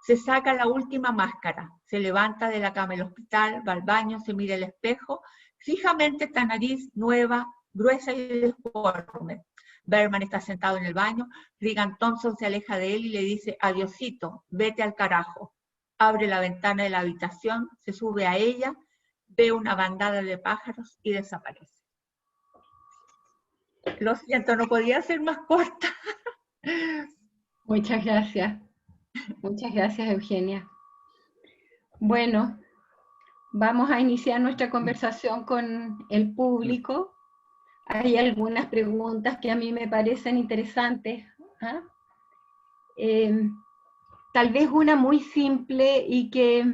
Se saca la última máscara, se levanta de la cama del hospital, va al baño, se mira al espejo, fijamente esta nariz nueva, gruesa y deforme. Bergman está sentado en el baño, Regan Thompson se aleja de él y le dice, adiosito, vete al carajo. Abre la ventana de la habitación, se sube a ella, ve una bandada de pájaros y desaparece. Lo siento, no podía ser más corta. Muchas gracias. Muchas gracias, Eugenia. Bueno, vamos a iniciar nuestra conversación con el público. Hay algunas preguntas que a mí me parecen interesantes. tal vez una muy simple y que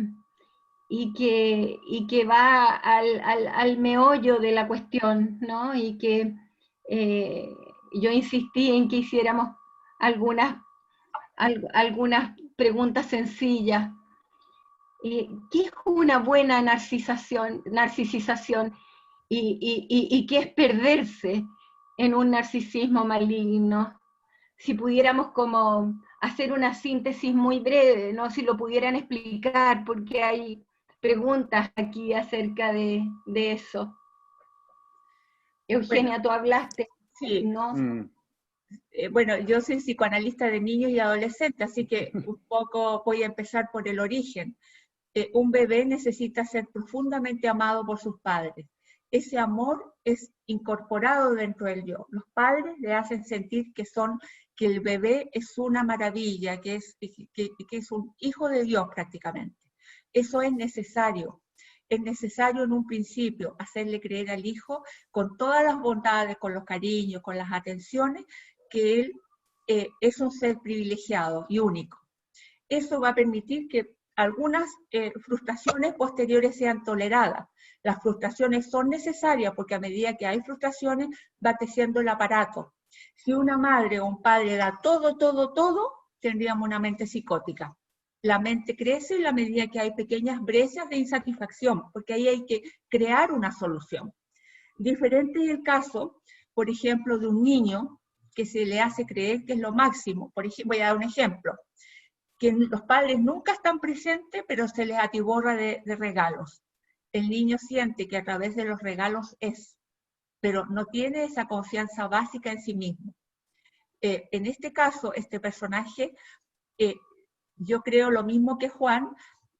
va al meollo de la cuestión, ¿no? Y que yo insistí en que hiciéramos algunas preguntas sencillas. ¿Qué es una buena narcisización y qué es perderse en un narcisismo maligno? Si pudiéramos como hacer una síntesis muy breve, ¿no? Si lo pudieran explicar, porque hay preguntas aquí acerca de eso. Eugenia, Bueno, tú hablaste, sí. ¿no? Bueno, yo soy psicoanalista de niños y adolescentes, así que un poco voy a empezar por el origen. Un bebé necesita ser profundamente amado por sus padres. Ese amor es incorporado dentro del yo. Los padres le hacen sentir que el bebé es una maravilla, que es un hijo de Dios prácticamente. Eso es necesario. Es necesario en un principio hacerle creer al hijo con todas las bondades, con los cariños, con las atenciones, que él es un ser privilegiado y único. Eso va a permitir que algunas frustraciones posteriores sean toleradas. Las frustraciones son necesarias porque a medida que hay frustraciones va creciendo el aparato. Si una madre o un padre da todo, tendríamos una mente psicótica. La mente crece en la medida que hay pequeñas brechas de insatisfacción, porque ahí hay que crear una solución. Diferente es el caso, por ejemplo, de un niño que se le hace creer que es lo máximo. Por ejemplo, voy a dar un ejemplo. Que los padres nunca están presentes, pero se les atiborra de regalos. El niño siente que a través de los regalos es, pero no tiene esa confianza básica en sí mismo. En este caso, este personaje, yo creo lo mismo que Juan,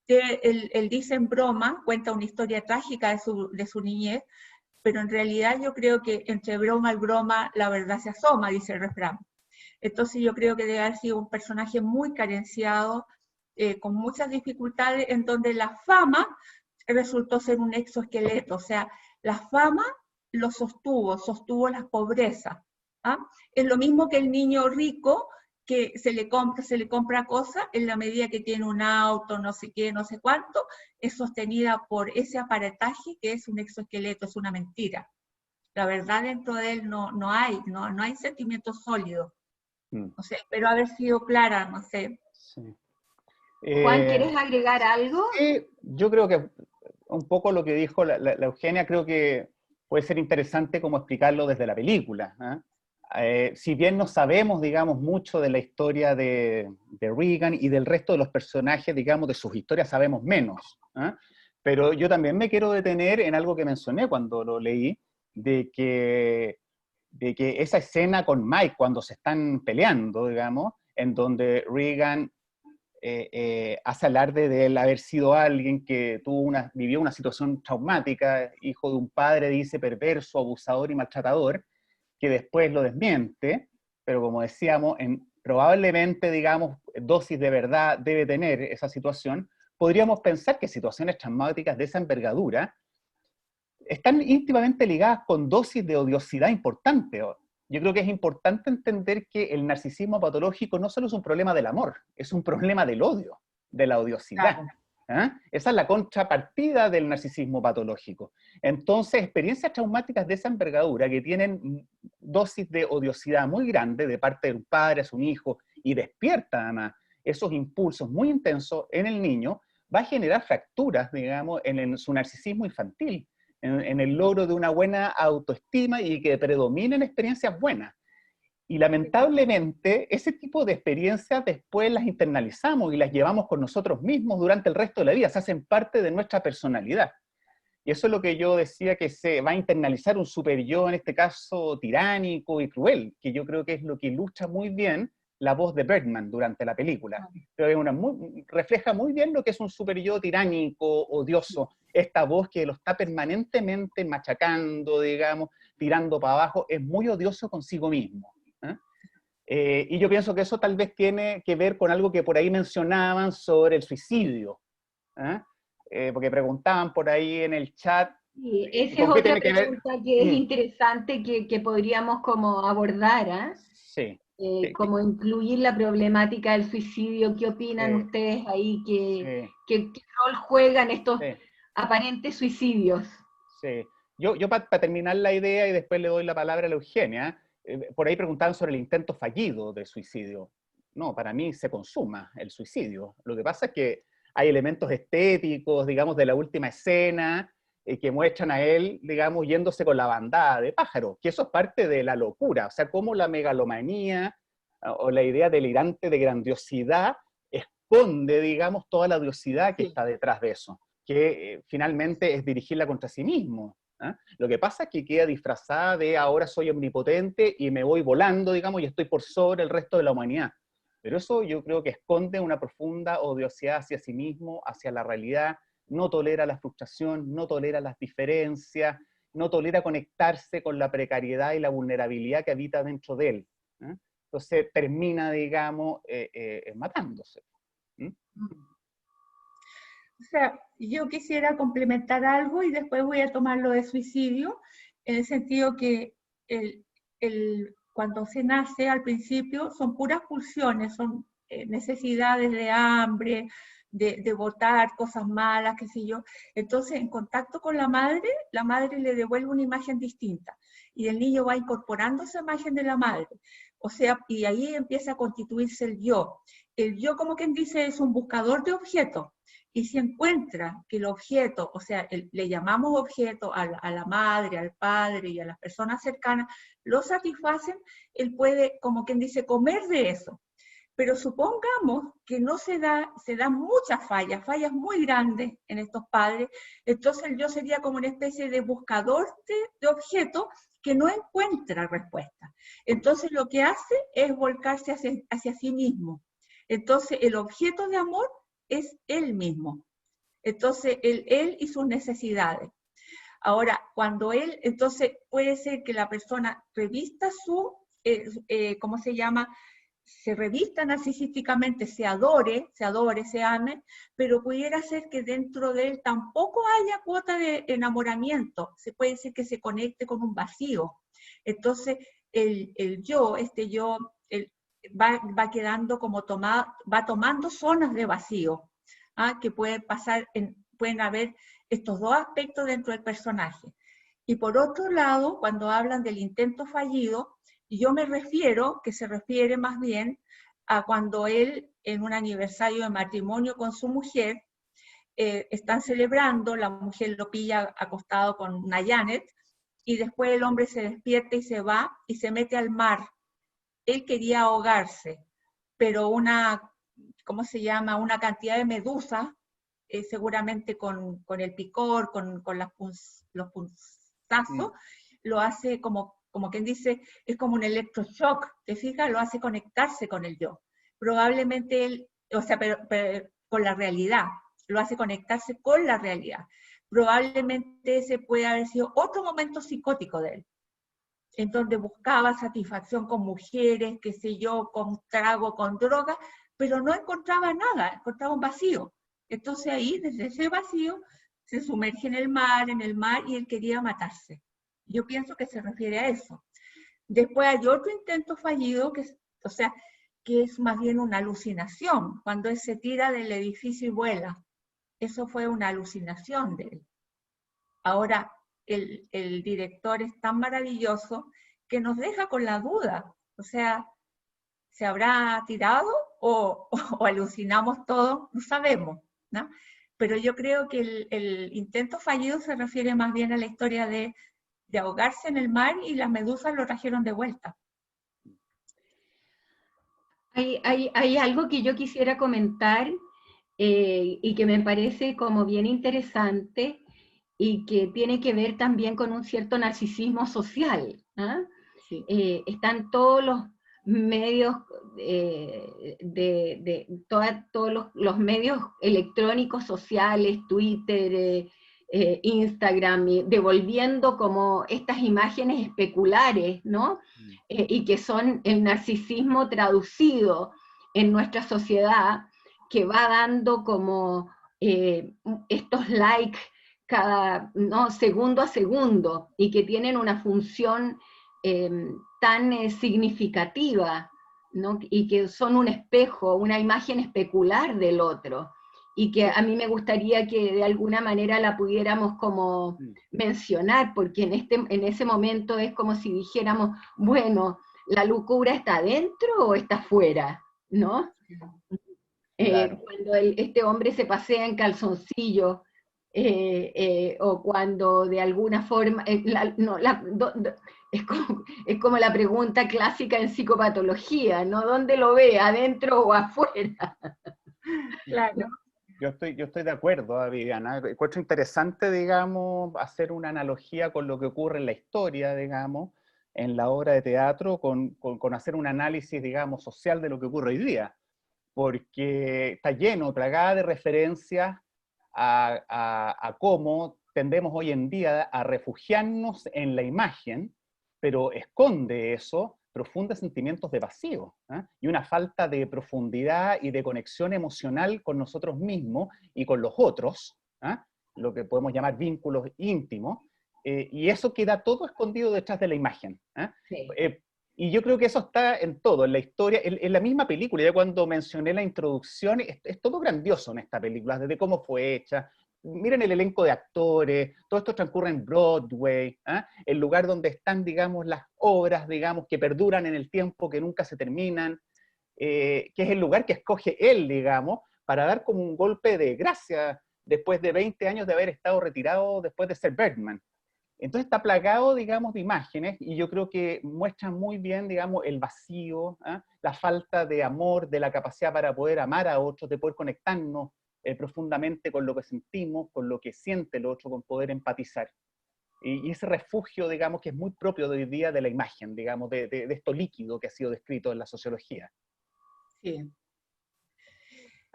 que él dice en broma, cuenta una historia trágica de su niñez, pero en realidad yo creo que entre broma y broma la verdad se asoma, dice el refrán. Entonces yo creo que debe haber sido un personaje muy carenciado, con muchas dificultades, en donde la fama resultó ser un exoesqueleto, o sea, la fama lo sostuvo la pobreza. ¿Ah? Es lo mismo que el niño rico que se le compra cosas en la medida que tiene un auto, no sé qué, no sé cuánto, es sostenida por ese aparataje que es un exoesqueleto, es una mentira. La verdad dentro de él no hay sentimientos sólidos. O sea, espero haber sido clara, no sé. Sí. Juan, ¿quieres agregar algo? Sí, yo creo que un poco lo que dijo la Eugenia, creo que puede ser interesante como explicarlo desde la película. Si bien no sabemos, digamos, mucho de la historia de Regan y del resto de los personajes, digamos, de sus historias sabemos menos. Pero yo también me quiero detener en algo que mencioné cuando lo leí, de que esa escena con Mike, cuando se están peleando, digamos, en donde Regan hace alarde de él haber sido alguien que vivió una situación traumática, hijo de un padre, dice, perverso, abusador y maltratador, que después lo desmiente, pero como decíamos, probablemente, digamos, dosis de verdad debe tener esa situación. Podríamos pensar que situaciones traumáticas de esa envergadura están íntimamente ligadas con dosis de odiosidad importante. Yo creo que es importante entender que el narcisismo patológico no solo es un problema del amor, es un problema del odio, de la odiosidad. Claro. Esa es la contrapartida del narcisismo patológico. Entonces, experiencias traumáticas de esa envergadura que tienen dosis de odiosidad muy grande de parte de un padre a su hijo y despierta además esos impulsos muy intensos en el niño, va a generar fracturas, digamos, en su narcisismo infantil, en el logro de una buena autoestima y que predominen experiencias buenas. Y lamentablemente, ese tipo de experiencias después las internalizamos y las llevamos con nosotros mismos durante el resto de la vida, se hacen parte de nuestra personalidad. Y eso es lo que yo decía, que se va a internalizar un superyo, en este caso tiránico y cruel, que yo creo que es lo que ilustra muy bien la voz de Bergman durante la película. Pero refleja muy bien lo que es un superyo tiránico, odioso, esta voz que lo está permanentemente machacando, digamos, tirando para abajo, es muy odioso consigo mismo. Y yo pienso que eso tal vez tiene que ver con algo que por ahí mencionaban sobre el suicidio. Porque preguntaban por ahí en el chat. Sí, esa es otra pregunta que es interesante que podríamos como abordar. Sí. como incluir la problemática del suicidio. ¿Qué opinan ustedes ahí? ¿Qué rol juegan estos aparentes suicidios? Sí. Yo para terminar la idea y después le doy la palabra a la Eugenia, por ahí preguntaban sobre el intento fallido de suicidio. No, para mí se consuma el suicidio. Lo que pasa es que hay elementos estéticos, digamos, de la última escena, que muestran a él, digamos, yéndose con la bandada de pájaros, que eso es parte de la locura, o sea, cómo la megalomanía o la idea delirante de grandiosidad esconde, digamos, toda la odiosidad que está detrás de eso, que finalmente es dirigirla contra sí mismo. Lo que pasa es que queda disfrazada de ahora soy omnipotente y me voy volando, digamos, y estoy por sobre el resto de la humanidad. Pero eso yo creo que esconde una profunda odiosidad hacia sí mismo, hacia la realidad, no tolera la frustración, no tolera las diferencias, no tolera conectarse con la precariedad y la vulnerabilidad que habita dentro de él. Entonces termina, digamos, matándose. O sea, yo quisiera complementar algo y después voy a tomar lo de suicidio, en el sentido que cuando se nace al principio son puras pulsiones, son necesidades de hambre, de botar cosas malas, qué sé yo. Entonces, en contacto con la madre le devuelve una imagen distinta y el niño va incorporando esa imagen de la madre. O sea, y ahí empieza a constituirse el yo. El yo, como quien dice, es un buscador de objetos. Y si encuentra que el objeto, o sea, le llamamos objeto a la madre, al padre y a las personas cercanas, lo satisfacen, él puede, como quien dice, comer de eso. Pero supongamos que no se dan muchas fallas muy grandes en estos padres, entonces el yo sería como una especie de buscador de objetos que no encuentra respuesta. Entonces lo que hace es volcarse hacia sí mismo. Entonces el objeto de amor es él mismo. Entonces, él y sus necesidades. Ahora, cuando entonces puede ser que la persona revista ¿cómo se llama? Se revista narcisísticamente, se adore, se ame, pero pudiera ser que dentro de él tampoco haya cuota de enamoramiento. Se puede decir que se conecte con un vacío. Entonces, el yo, va quedando como va tomando zonas de vacío, que pueden haber estos dos aspectos dentro del personaje. Y por otro lado, cuando hablan del intento fallido, yo me refiero, que se refiere más bien a cuando él, en un aniversario de matrimonio con su mujer, están celebrando, la mujer lo pilla acostado con una Janet, y después el hombre se despierta y se va, y se mete al mar. Él quería ahogarse, pero ¿cómo se llama? Una cantidad de medusas, seguramente con el picor, con los punzazos, lo hace como quien dice, es como un electroshock, ¿te fijas? Lo hace conectarse con el yo. Probablemente él, o sea, pero con la realidad, lo hace conectarse con la realidad. Probablemente ese puede haber sido otro momento psicótico de él, en donde buscaba satisfacción con mujeres, qué sé yo, con trago, con droga, pero no encontraba nada, encontraba un vacío. Entonces ahí, desde ese vacío, se sumerge en el mar, y él quería matarse. Yo pienso que se refiere a eso. Después hay otro intento fallido, que es más bien una alucinación, cuando él se tira del edificio y vuela. Eso fue una alucinación de él. Ahora, el director es tan maravilloso que nos deja con la duda. O sea, ¿se habrá tirado o alucinamos todo? No sabemos, ¿no? Pero yo creo que el intento fallido se refiere más bien a la historia de ahogarse en el mar y las medusas lo trajeron de vuelta. Hay algo que yo quisiera comentar y que me parece como bien interesante y que tiene que ver también con un cierto narcisismo social. Sí. Están todos los medios todos los medios electrónicos sociales, Twitter, Instagram, devolviendo como estas imágenes especulares, ¿no? Y que son el narcisismo traducido en nuestra sociedad, que va dando como estos likes segundo a segundo, y que tienen una función tan significativa ¿no? Y que son un espejo, una imagen especular del otro, y que a mí me gustaría que de alguna manera la pudiéramos como mencionar, porque en ese momento es como si dijéramos, bueno, ¿la locura está adentro o está afuera? ¿No? Claro. Cuando este hombre se pasea en calzoncillo, o cuando de alguna forma, es como la pregunta clásica en psicopatología, ¿no? ¿Dónde lo ve, adentro o afuera? Claro. Yo estoy de acuerdo, Viviana. Encuentro interesante, digamos, hacer una analogía con lo que ocurre en la historia, digamos, en la obra de teatro, con hacer un análisis, digamos, social de lo que ocurre hoy día, porque está lleno, plagada de referencias a cómo tendemos hoy en día a refugiarnos en la imagen, pero esconde eso profundos sentimientos de vacío, ¿eh? Y una falta de profundidad y de conexión emocional con nosotros mismos y con los otros, ¿eh? Lo que podemos llamar vínculos íntimos, y eso queda todo escondido detrás de la imagen. Sí. Y yo creo que eso está en todo, en la historia, en la misma película. Ya cuando mencioné la introducción, es todo grandioso en esta película, desde cómo fue hecha. Miren el elenco de actores, todo esto transcurre en Broadway, ¿eh? El lugar donde están, digamos, las obras, digamos, que perduran en el tiempo, que nunca se terminan, que es el lugar que escoge él, digamos, para dar como un golpe de gracia después de 20 años de haber estado retirado después de ser Birdman. Entonces está plagado, digamos, de imágenes, y yo creo que muestra muy bien, digamos, el vacío, ¿eh? La falta de amor, de la capacidad para poder amar a otros, de poder conectarnos profundamente con lo que sentimos, con lo que siente el otro, con poder empatizar. Y ese refugio, digamos, que es muy propio de hoy día de la imagen, digamos, de esto líquido que ha sido descrito en la sociología. Sí.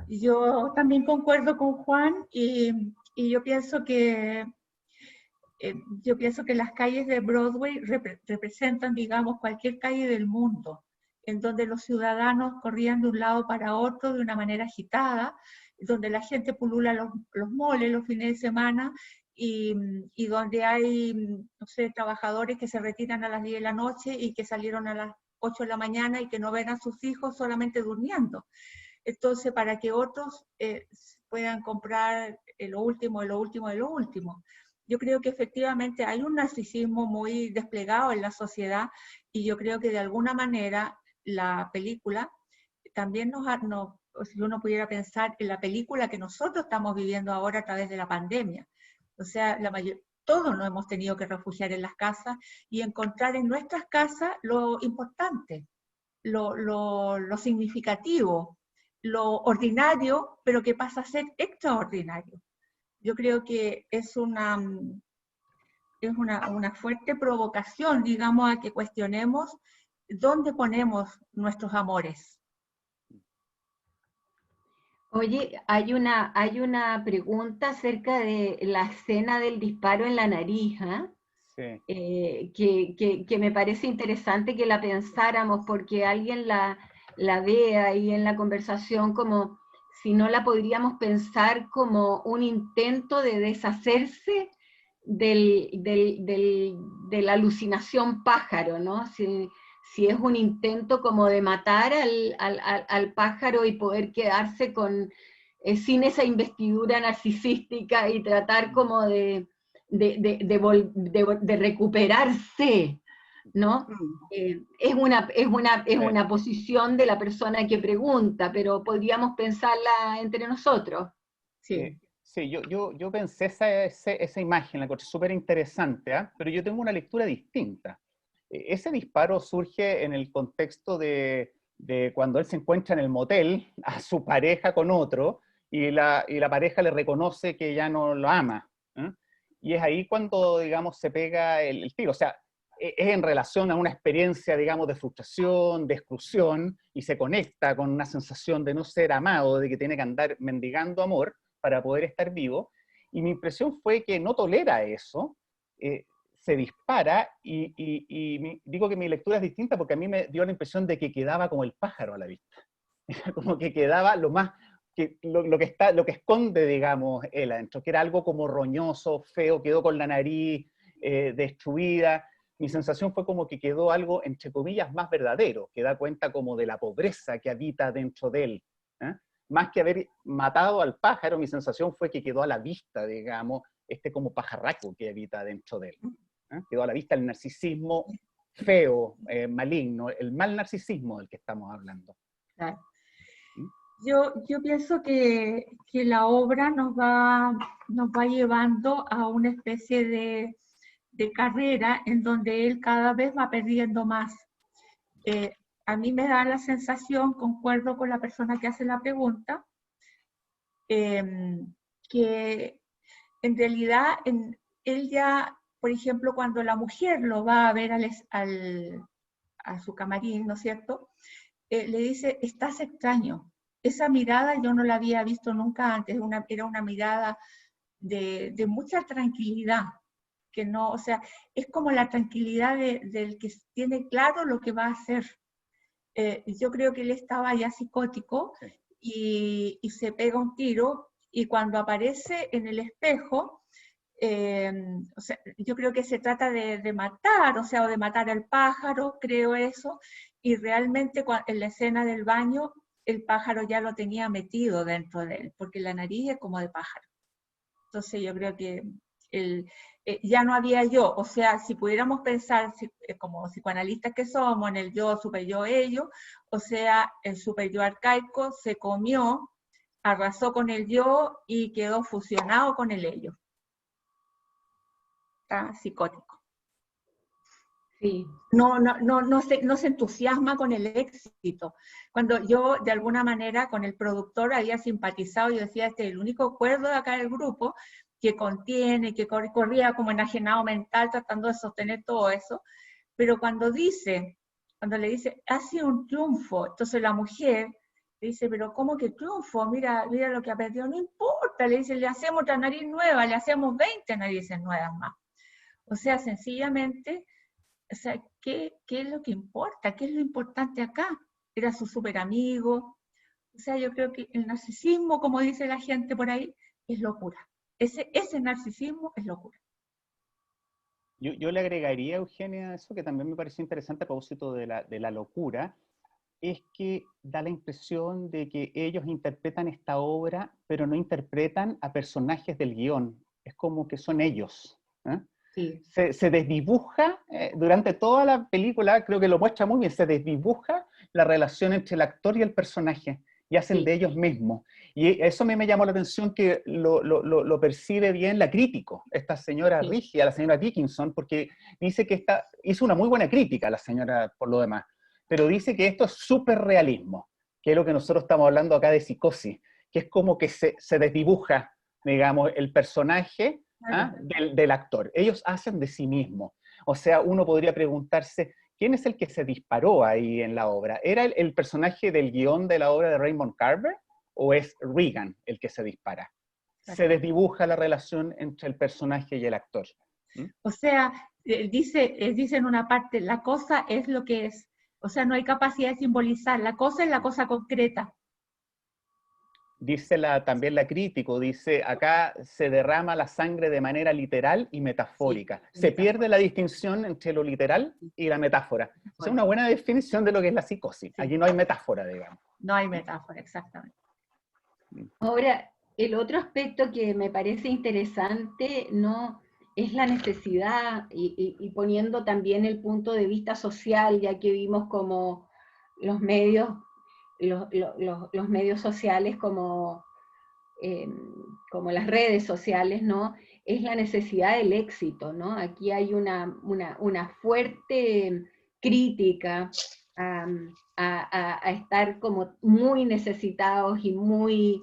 Yo también concuerdo con Juan y yo pienso que las calles de Broadway representan, digamos, cualquier calle del mundo, en donde los ciudadanos corrían de un lado para otro de una manera agitada, donde la gente pulula los moles los fines de semana y donde hay, no sé, trabajadores que se retiran a las 10 de la noche y que salieron a las 8 de la mañana y que no ven a sus hijos solamente durmiendo. Entonces, para que otros puedan comprar lo último de lo último de lo último. Yo creo que efectivamente hay un narcisismo muy desplegado en la sociedad y yo creo que de alguna manera la película también si uno pudiera pensar en la película que nosotros estamos viviendo ahora a través de la pandemia. O sea, todos nos hemos tenido que refugiar en las casas y encontrar en nuestras casas lo importante, lo significativo, lo ordinario, pero que pasa a ser extraordinario. Yo creo que es una fuerte provocación, digamos, a que cuestionemos dónde ponemos nuestros amores. Oye, hay una pregunta acerca de la escena del disparo en la nariz, ¿eh? Sí. Que me parece interesante que la pensáramos porque alguien la ve ahí en la conversación como si no la podríamos pensar como un intento de deshacerse de la alucinación pájaro, ¿no? Si es un intento como de matar al pájaro y poder quedarse sin esa investidura narcisística y tratar como de recuperarse, ¿no? Es una posición de la persona que pregunta, pero podríamos pensarla entre nosotros. Sí. Sí, yo pensé esa imagen, la encontré súper interesante, ¿eh? Pero yo tengo una lectura distinta. Ese disparo surge en el contexto de cuando él se encuentra en el motel a su pareja con otro y la pareja le reconoce que ya no lo ama, ¿eh? Y es ahí cuando, digamos, se pega el tiro. O sea, es en relación a una experiencia, digamos, de frustración, de exclusión, y se conecta con una sensación de no ser amado, de que tiene que andar mendigando amor para poder estar vivo. Y mi impresión fue que no tolera eso, se dispara, y digo que mi lectura es distinta porque a mí me dio la impresión de que quedaba como el pájaro a la vista. Como que quedaba lo más, lo que esconde, digamos, él adentro, que era algo como roñoso, feo, quedó con la nariz destruida, mi sensación fue como que quedó algo, entre comillas, más verdadero, que da cuenta como de la pobreza que habita dentro de él. Más que haber matado al pájaro, mi sensación fue que quedó a la vista, digamos, como pajarraco que habita dentro de él. Quedó a la vista el narcisismo feo, maligno, el mal narcisismo del que estamos hablando. Claro. Yo pienso que la obra nos va llevando a una especie de carrera en donde él cada vez va perdiendo más. A mí me da la sensación, concuerdo con la persona que hace la pregunta, que en realidad él ya, por ejemplo, cuando la mujer lo va a ver a su camarín, ¿no es cierto?, le dice, estás extraño. Esa mirada yo no la había visto nunca antes, era una mirada de mucha tranquilidad, que no, o sea, es como la tranquilidad del que tiene claro lo que va a hacer. Yo creo que él estaba ya psicótico y se pega un tiro, y cuando aparece en el espejo, o sea, yo creo que se trata de matar, o sea, o de matar al pájaro, creo eso, y realmente en la escena del baño, el pájaro ya lo tenía metido dentro de él, porque la nariz es como de pájaro. Entonces yo creo que ya no había yo, o sea, si pudiéramos pensar como psicoanalistas que somos, en el yo, super yo, ello, o sea, el super yo arcaico se comió, arrasó con el yo y quedó fusionado con el ello. Está psicótico. Sí. No se entusiasma con el éxito. Cuando yo, de alguna manera, con el productor había simpatizado, yo decía, este es el único cuerdo de acá del grupo que contiene, que corría como enajenado mental tratando de sostener todo eso, pero cuando le dice, ha sido un triunfo, entonces la mujer le dice, pero ¿cómo que triunfo? Mira lo que ha perdido, no importa, le dice, le hacemos otra nariz nueva, le hacemos 20 narices nuevas más. O sea, sencillamente, o sea, ¿qué es lo que importa? ¿Qué es lo importante acá? Era su súper amigo. O sea, yo creo que el narcisismo, como dice la gente por ahí, es locura. Ese narcisismo es locura. Yo le agregaría, Eugenia, eso que también me pareció interesante a propósito de la locura, es que da la impresión de que ellos interpretan esta obra, pero no interpretan a personajes del guión. Es como que son ellos. Sí. Se desdibuja, durante toda la película, creo que lo muestra muy bien, se desdibuja la relación entre el actor y el personaje, y hacen de ellos mismos. Y eso me llamó la atención, que lo percibe bien la crítico, esta señora Rigia, la señora Dickinson, porque dice que hizo una muy buena crítica, la señora, por lo demás, pero dice que esto es súper realismo, que es lo que nosotros estamos hablando acá de psicosis, que es como que se desdibuja, digamos, el personaje del actor. Ellos hacen de sí mismos. O sea, uno podría preguntarse, ¿quién es el que se disparó ahí en la obra? ¿Era el personaje del guión de la obra de Raymond Carver o es Regan el que se dispara? Se desdibuja la relación entre el personaje y el actor. O sea, dice en una parte, la cosa es lo que es. O sea, no hay capacidad de simbolizar. La cosa es la cosa concreta. Dice también la crítico, dice, acá se derrama la sangre de manera literal y metafórica. Se pierde la distinción entre lo literal y la metáfora. Es una buena definición de lo que es la psicosis. Aquí no hay metáfora, digamos. No hay metáfora, exactamente. Ahora, el otro aspecto que me parece interesante, ¿no?, es la necesidad, y poniendo también el punto de vista social, ya que vimos como los medios sociales, como las redes sociales, ¿no?, es la necesidad del éxito, ¿no? Aquí hay una fuerte crítica a estar como muy necesitados y muy...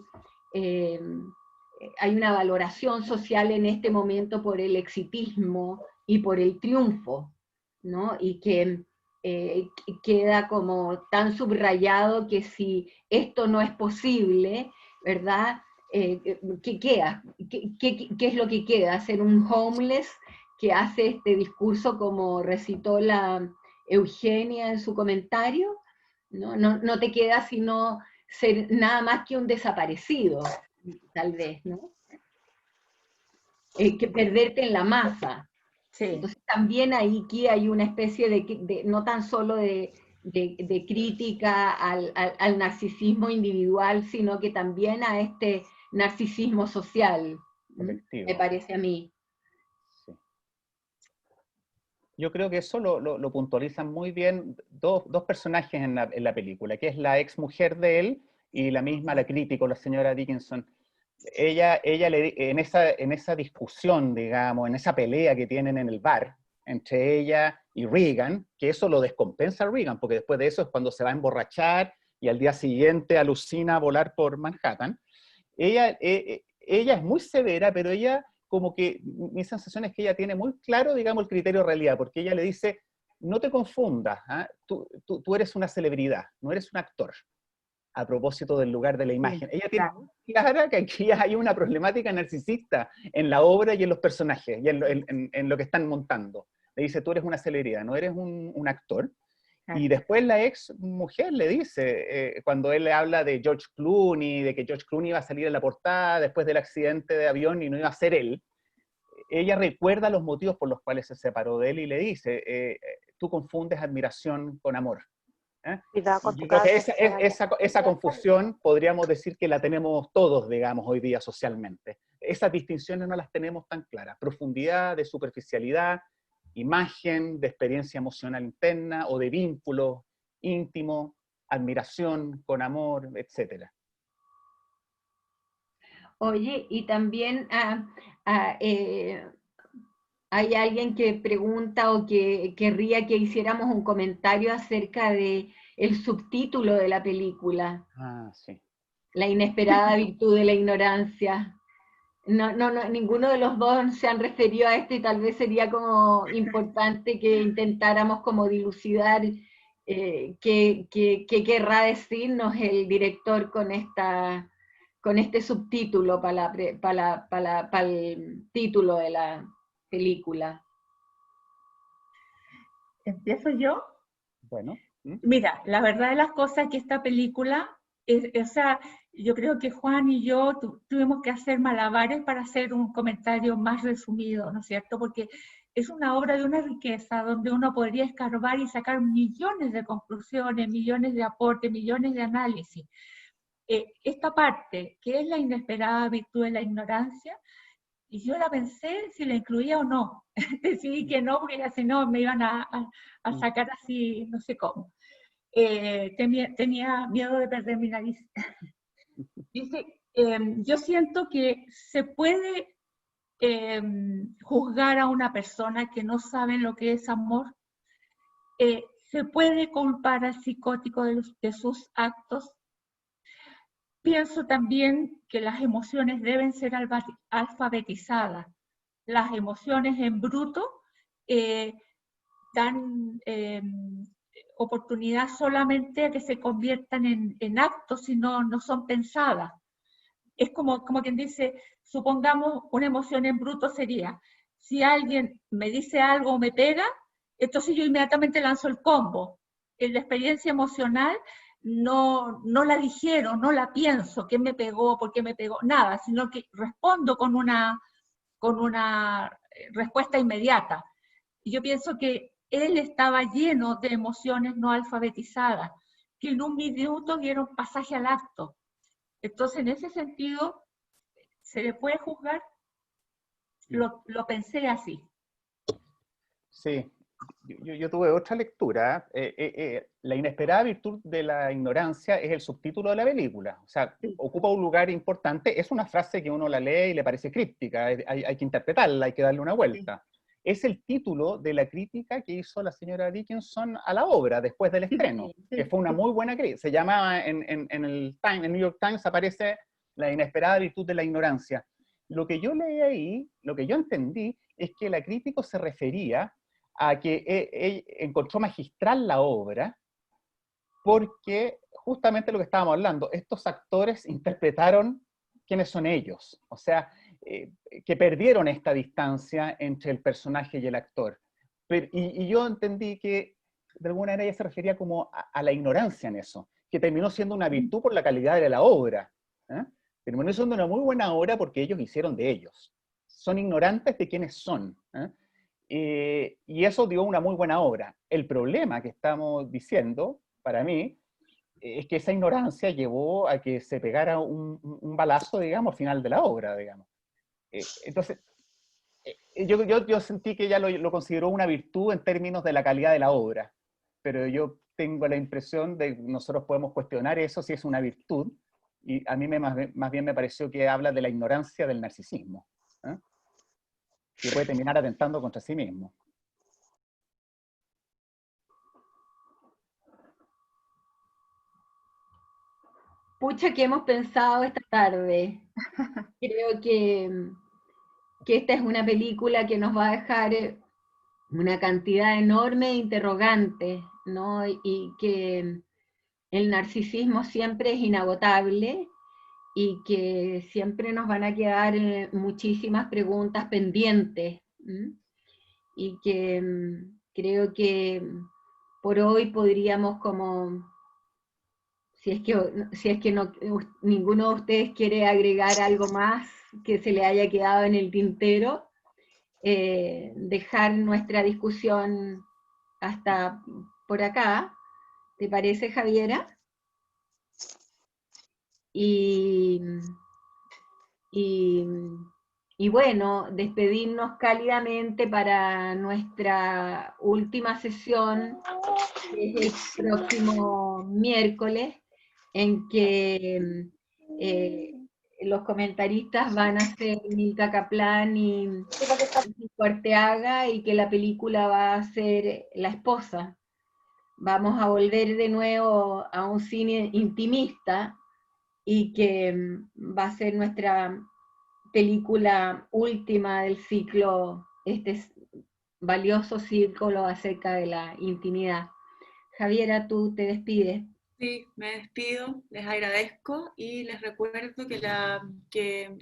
hay una valoración social en este momento por el exitismo y por el triunfo, ¿no? Y que queda como tan subrayado que si esto no es posible, ¿verdad? ¿Qué queda? ¿Qué es lo que queda? ¿Ser un homeless que hace este discurso como recitó la Eugenia en su comentario? No te queda sino ser nada más que un desaparecido, tal vez, ¿no? Que perderte en la masa. Sí. Entonces también aquí hay una especie no tan solo de crítica al narcisismo individual, sino que también a este narcisismo social, colectivo. me parece a mí. Sí. Yo creo que eso lo puntualizan muy bien dos personajes en la película, que es la ex mujer de él y la misma, la crítica, la señora Dickinson. Ella en esa discusión, digamos, en esa pelea que tienen en el bar, entre ella y Regan, que eso lo descompensa a Regan, porque después de eso es cuando se va a emborrachar y al día siguiente alucina a volar por Manhattan. Ella es muy severa, pero ella, como que, mi sensación es que ella tiene muy claro, digamos, el criterio de realidad, porque ella le dice, no te confundas, ¿eh? Tú eres una celebridad, no eres un actor, a propósito del lugar de la imagen. Ella tiene clara que aquí hay una problemática narcisista en la obra y en los personajes, y en lo que están montando. Le dice, tú eres una celebridad, no eres un actor. Y después la ex mujer le dice, cuando él le habla de George Clooney, de que George Clooney iba a salir en la portada después del accidente de avión y no iba a ser él, ella recuerda los motivos por los cuales se separó de él y le dice, tú confundes admiración con amor. Yo creo que esa confusión podríamos decir que la tenemos todos, digamos, hoy día socialmente. Esas distinciones no las tenemos tan claras. Profundidad, de superficialidad, imagen, de experiencia emocional interna o de vínculo íntimo, admiración con amor, etc. Oye, y también hay alguien que pregunta o que querría que hiciéramos un comentario acerca de el subtítulo de la película. Ah, sí. La inesperada virtud de la ignorancia. No, ninguno de los dos se han referido a esto y tal vez sería como importante que intentáramos como dilucidar qué querrá decirnos el director con este subtítulo para el título de la película. ¿Empiezo yo? Bueno. Mira, la verdad de las cosas es que esta película, o sea, yo creo que Juan y yo tuvimos que hacer malabares para hacer un comentario más resumido, ¿no es cierto? Porque es una obra de una riqueza donde uno podría escarbar y sacar millones de conclusiones, millones de aportes, millones de análisis. Esta parte, que es la inesperada virtud de la ignorancia, y yo la pensé si la incluía o no. Decidí que no, porque si no me iban a sacar así, no sé cómo. Tenía miedo de perder mi nariz. Dice, yo siento que se puede juzgar a una persona que no sabe lo que es amor. Se puede culpar al psicótico de sus actos. Pienso también que las emociones deben ser alfabetizadas. Las emociones en bruto dan oportunidad solamente a que se conviertan en actos si no son pensadas. Es como quien dice, supongamos una emoción en bruto sería, si alguien me dice algo o me pega, entonces yo inmediatamente lanzo el combo. En la experiencia emocional no la digiero, no la pienso, ¿qué me pegó, por qué me pegó? Nada, sino que respondo con una respuesta inmediata. Y yo pienso que él estaba lleno de emociones no alfabetizadas, que en un minuto dieron pasaje al acto. Entonces, en ese sentido, ¿se le puede juzgar? Lo pensé así. Sí, yo tuve otra lectura. La inesperada virtud de la ignorancia es el subtítulo de la película. O sea, ocupa un lugar importante. Es una frase que uno la lee y le parece críptica. Hay que interpretarla, hay que darle una vuelta. Es el título de la crítica que hizo la señora Dickinson a la obra después del estreno, que fue una muy buena crítica. Se llama en el New York Times aparece La inesperada virtud de la ignorancia. Lo que yo leí ahí, lo que yo entendí, es que la crítica se refería a que él encontró magistral la obra porque justamente lo que estábamos hablando, estos actores interpretaron quiénes son ellos, o sea, que perdieron esta distancia entre el personaje y el actor. Y yo entendí que de alguna manera ella se refería como a la ignorancia en eso, que terminó siendo una virtud por la calidad de la obra. Terminó siendo una muy buena obra porque ellos hicieron de ellos. Son ignorantes de quiénes son. Y eso dio una muy buena obra. El problema que estamos diciendo, para mí, es que esa ignorancia llevó a que se pegara un balazo, digamos, al final de la obra, digamos. Entonces, yo sentí que ella lo consideró una virtud en términos de la calidad de la obra, pero yo tengo la impresión de que nosotros podemos cuestionar eso si es una virtud, y a mí más bien me pareció que habla de la ignorancia del narcisismo, ¿eh? Que puede terminar atentando contra sí mismo. Pucha, que hemos pensado esta tarde. Creo que esta es una película que nos va a dejar una cantidad enorme de interrogantes, ¿no? Y que el narcisismo siempre es inagotable y que siempre nos van a quedar muchísimas preguntas pendientes. ¿M? Y que creo que por hoy podríamos como, si es que no, ninguno de ustedes quiere agregar algo más que se le haya quedado en el tintero, dejar nuestra discusión hasta por acá. ¿Te parece, Javiera? Y, y, y bueno, despedirnos cálidamente para nuestra última sesión, que es el próximo miércoles, en que los comentaristas van a ser Milka Kaplan y Arteaga, y que la película va a ser La esposa. Vamos a volver de nuevo a un cine intimista, y que va a ser nuestra película última del ciclo, este valioso círculo acerca de la intimidad. Javiera, tú te despides. Sí, me despido, les agradezco y les recuerdo que la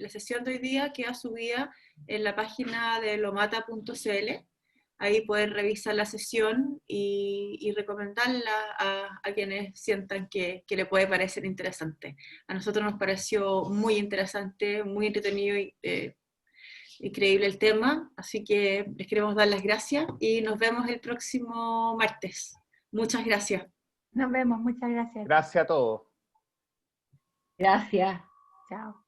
sesión de hoy día queda subida en la página de lomata.cl. Ahí pueden revisar la sesión y recomendarla a quienes sientan que le puede parecer interesante. A nosotros nos pareció muy interesante, muy entretenido y increíble el tema, así que les queremos dar las gracias y nos vemos el próximo martes. Muchas gracias. Nos vemos, muchas gracias. Gracias a todos. Gracias. Chao.